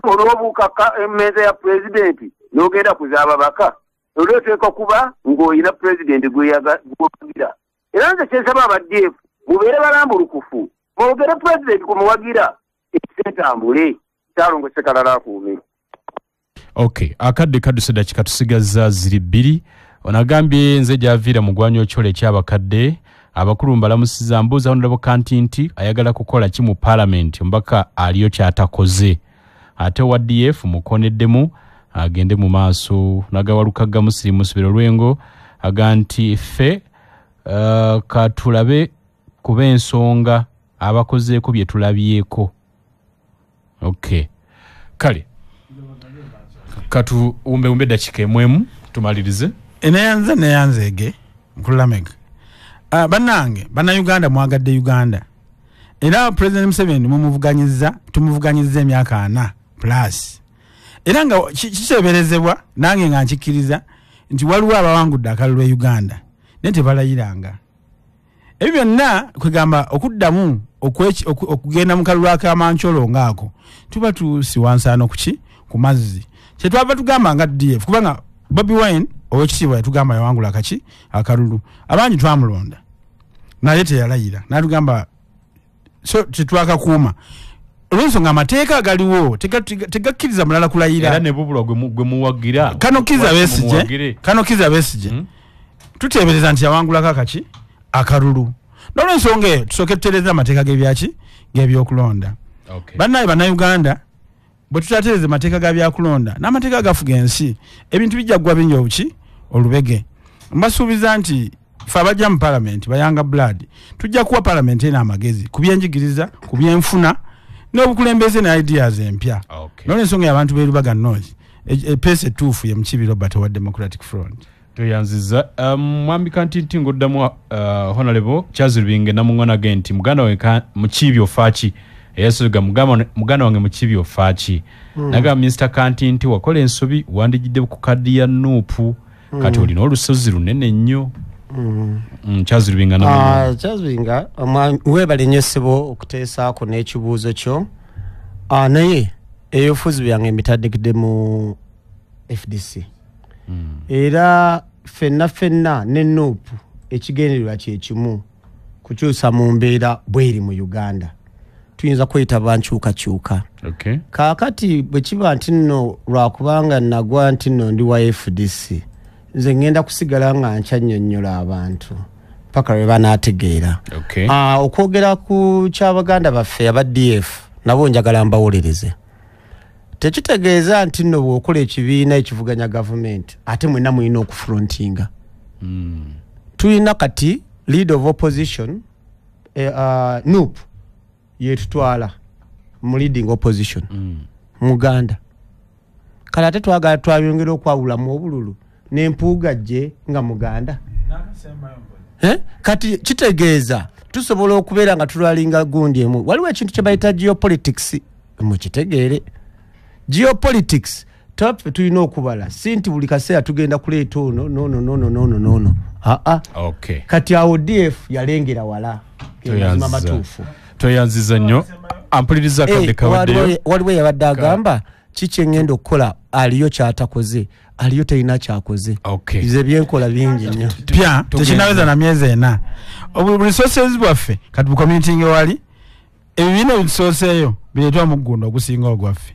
olw'obuuka emmeeza ya Pulezidenti n'ogenda kuza ababaka olweteeka kuba ng'olina Pulezidenti gw'owagira. Era nze kyensaba aba DF mubeere balambulukufu mwogere Pulezidenti kumuwagira ekitambule. Saalongo Ssekalala akuume. Okay, akadde kaduse dakika tusigazza ziri 2. Onagambye nze gy'aviira mugwanyo okyole ky'abakadde abakulu mbalamusiza mbuuza Honorable Kantinti ayagala kukola ki mu Parliament mbaka aliyo kyatakoze. Ate wa DF mukoneddemu agende mu maaso nagawalukaga musirimu musibiro lwengo aganti ffe katulabe kuba ensonga abakozeeko bye tulabyeko. Okay. Kale. Katu umbe dakika emwemu tumalirize. Neyanzege Mukulameka. Bannange Uganda mwagadde Uganda. Era President Museveni tumuvuganyizza emyaka 4 plus. Era nga kiseberezebwa nange nga nkikiriza nti waliwo abawangudde akalulu e Uganda naye tebalayiranga. Ebyo byonna kwegamba okuddamu okugenda mu kalulu ak'amancholo ngaako tuba tusiwansaano ku mazzi. Kyetwava tugamba nga DF kubanga Bobi Wine owekitiibwa yatugamba yawangula akalulu abangi twamulonda naye teyalayira n'atugamba so tetwakakuuma olw'ensonga amateeka agaliwo tegakkiriza mulala kulayira era ne bubulwa gwe muwagira Kano Kizza Besigye tuteebereza nti yawangulako akalulu n'olw'ensonga eyo tusooke tutereeza amateeka g'ebyokulonda. Okay. Bannayuganda bwe tutateereza mateeka ga byakulonda n'amateeka gafuga ensi ebintu bijja kuggwa bingi obuki olubege. Mbasuubiza nti ffe abajja mu palamenti bayanga blood tujja kuwa palamenti ena amagezi ku byenjigiriza ku byenfuna n'obukulembeze ne ideas empya. N'olw'ensonga y'abantu b'erubaga North epeesa ettuufu ye Mukibi Robert wa Democratic Front. Tweyanziza mwambi Kantiti ng'oddamu Honorable Charles Rubinge namung'ona genti muganda wange Mukibi ofaaki eyasuluga muganda wange Mukibi ofaaki naga Mr. Kantiti wakola ensobi wandigidde ku kadi ya Nuupu kati olina olusozi lunene nnyo. Charles Rubinga namung'ona Charles Rubinga weebale nnyo ssebo okuteesaako n'ekibuuzo kyo naye eyofuzi byange mbitaddekidde mu FDC. Era fenna ne Nuupu ekigendererwa kye kimu kukyusa mu mbeera bweri mu Uganda. Tuyinza kweyita bankyukakyuka. Kaakati bwe kiba nti nno lwakubanga nagwa nti nno ndi wa FDC nze ngenda kusigala nga nkyannyonnyola abantu paka lwe banaategeera. Okwogera ku ky'Abaganda baffe aba DF nabo njagala mbawulirize. Tekitegeeza nti nno bw'okola ekibiina ekivuganya gavumenti ate mwenna mulina okufrontinga. Tulina kati leader of opposition Nuupu yetutwala mu leading opposition Muganda. Kale ate twagala twayongera okwawula mu obululu n'empuuga gye nga Muganda. Kati kitegeeza tusobola okubeera nga tulwalinga gundi emu. Waliwo ekintu kye bayita geopolitics mukitegeere. Geopolitics tulina okubala si nti buli kaseera tugenda kuleeta ono no. Kati awo DF yalengera wala matuufu. Tweyanziza nnyo ampuliriza kadde kawaddeyo waliwo yabadde agamba kiki ngenda okukola aliyo kyatakoze aliyo talina kyakoze. Bize byenkola bingi nnyo pya tekinaweza na myezi 4 resources bwaffe kati bucommunitying wali ebibiina ebitusooseeyo bireetwa mu ggundo ogusinga ogwaffe.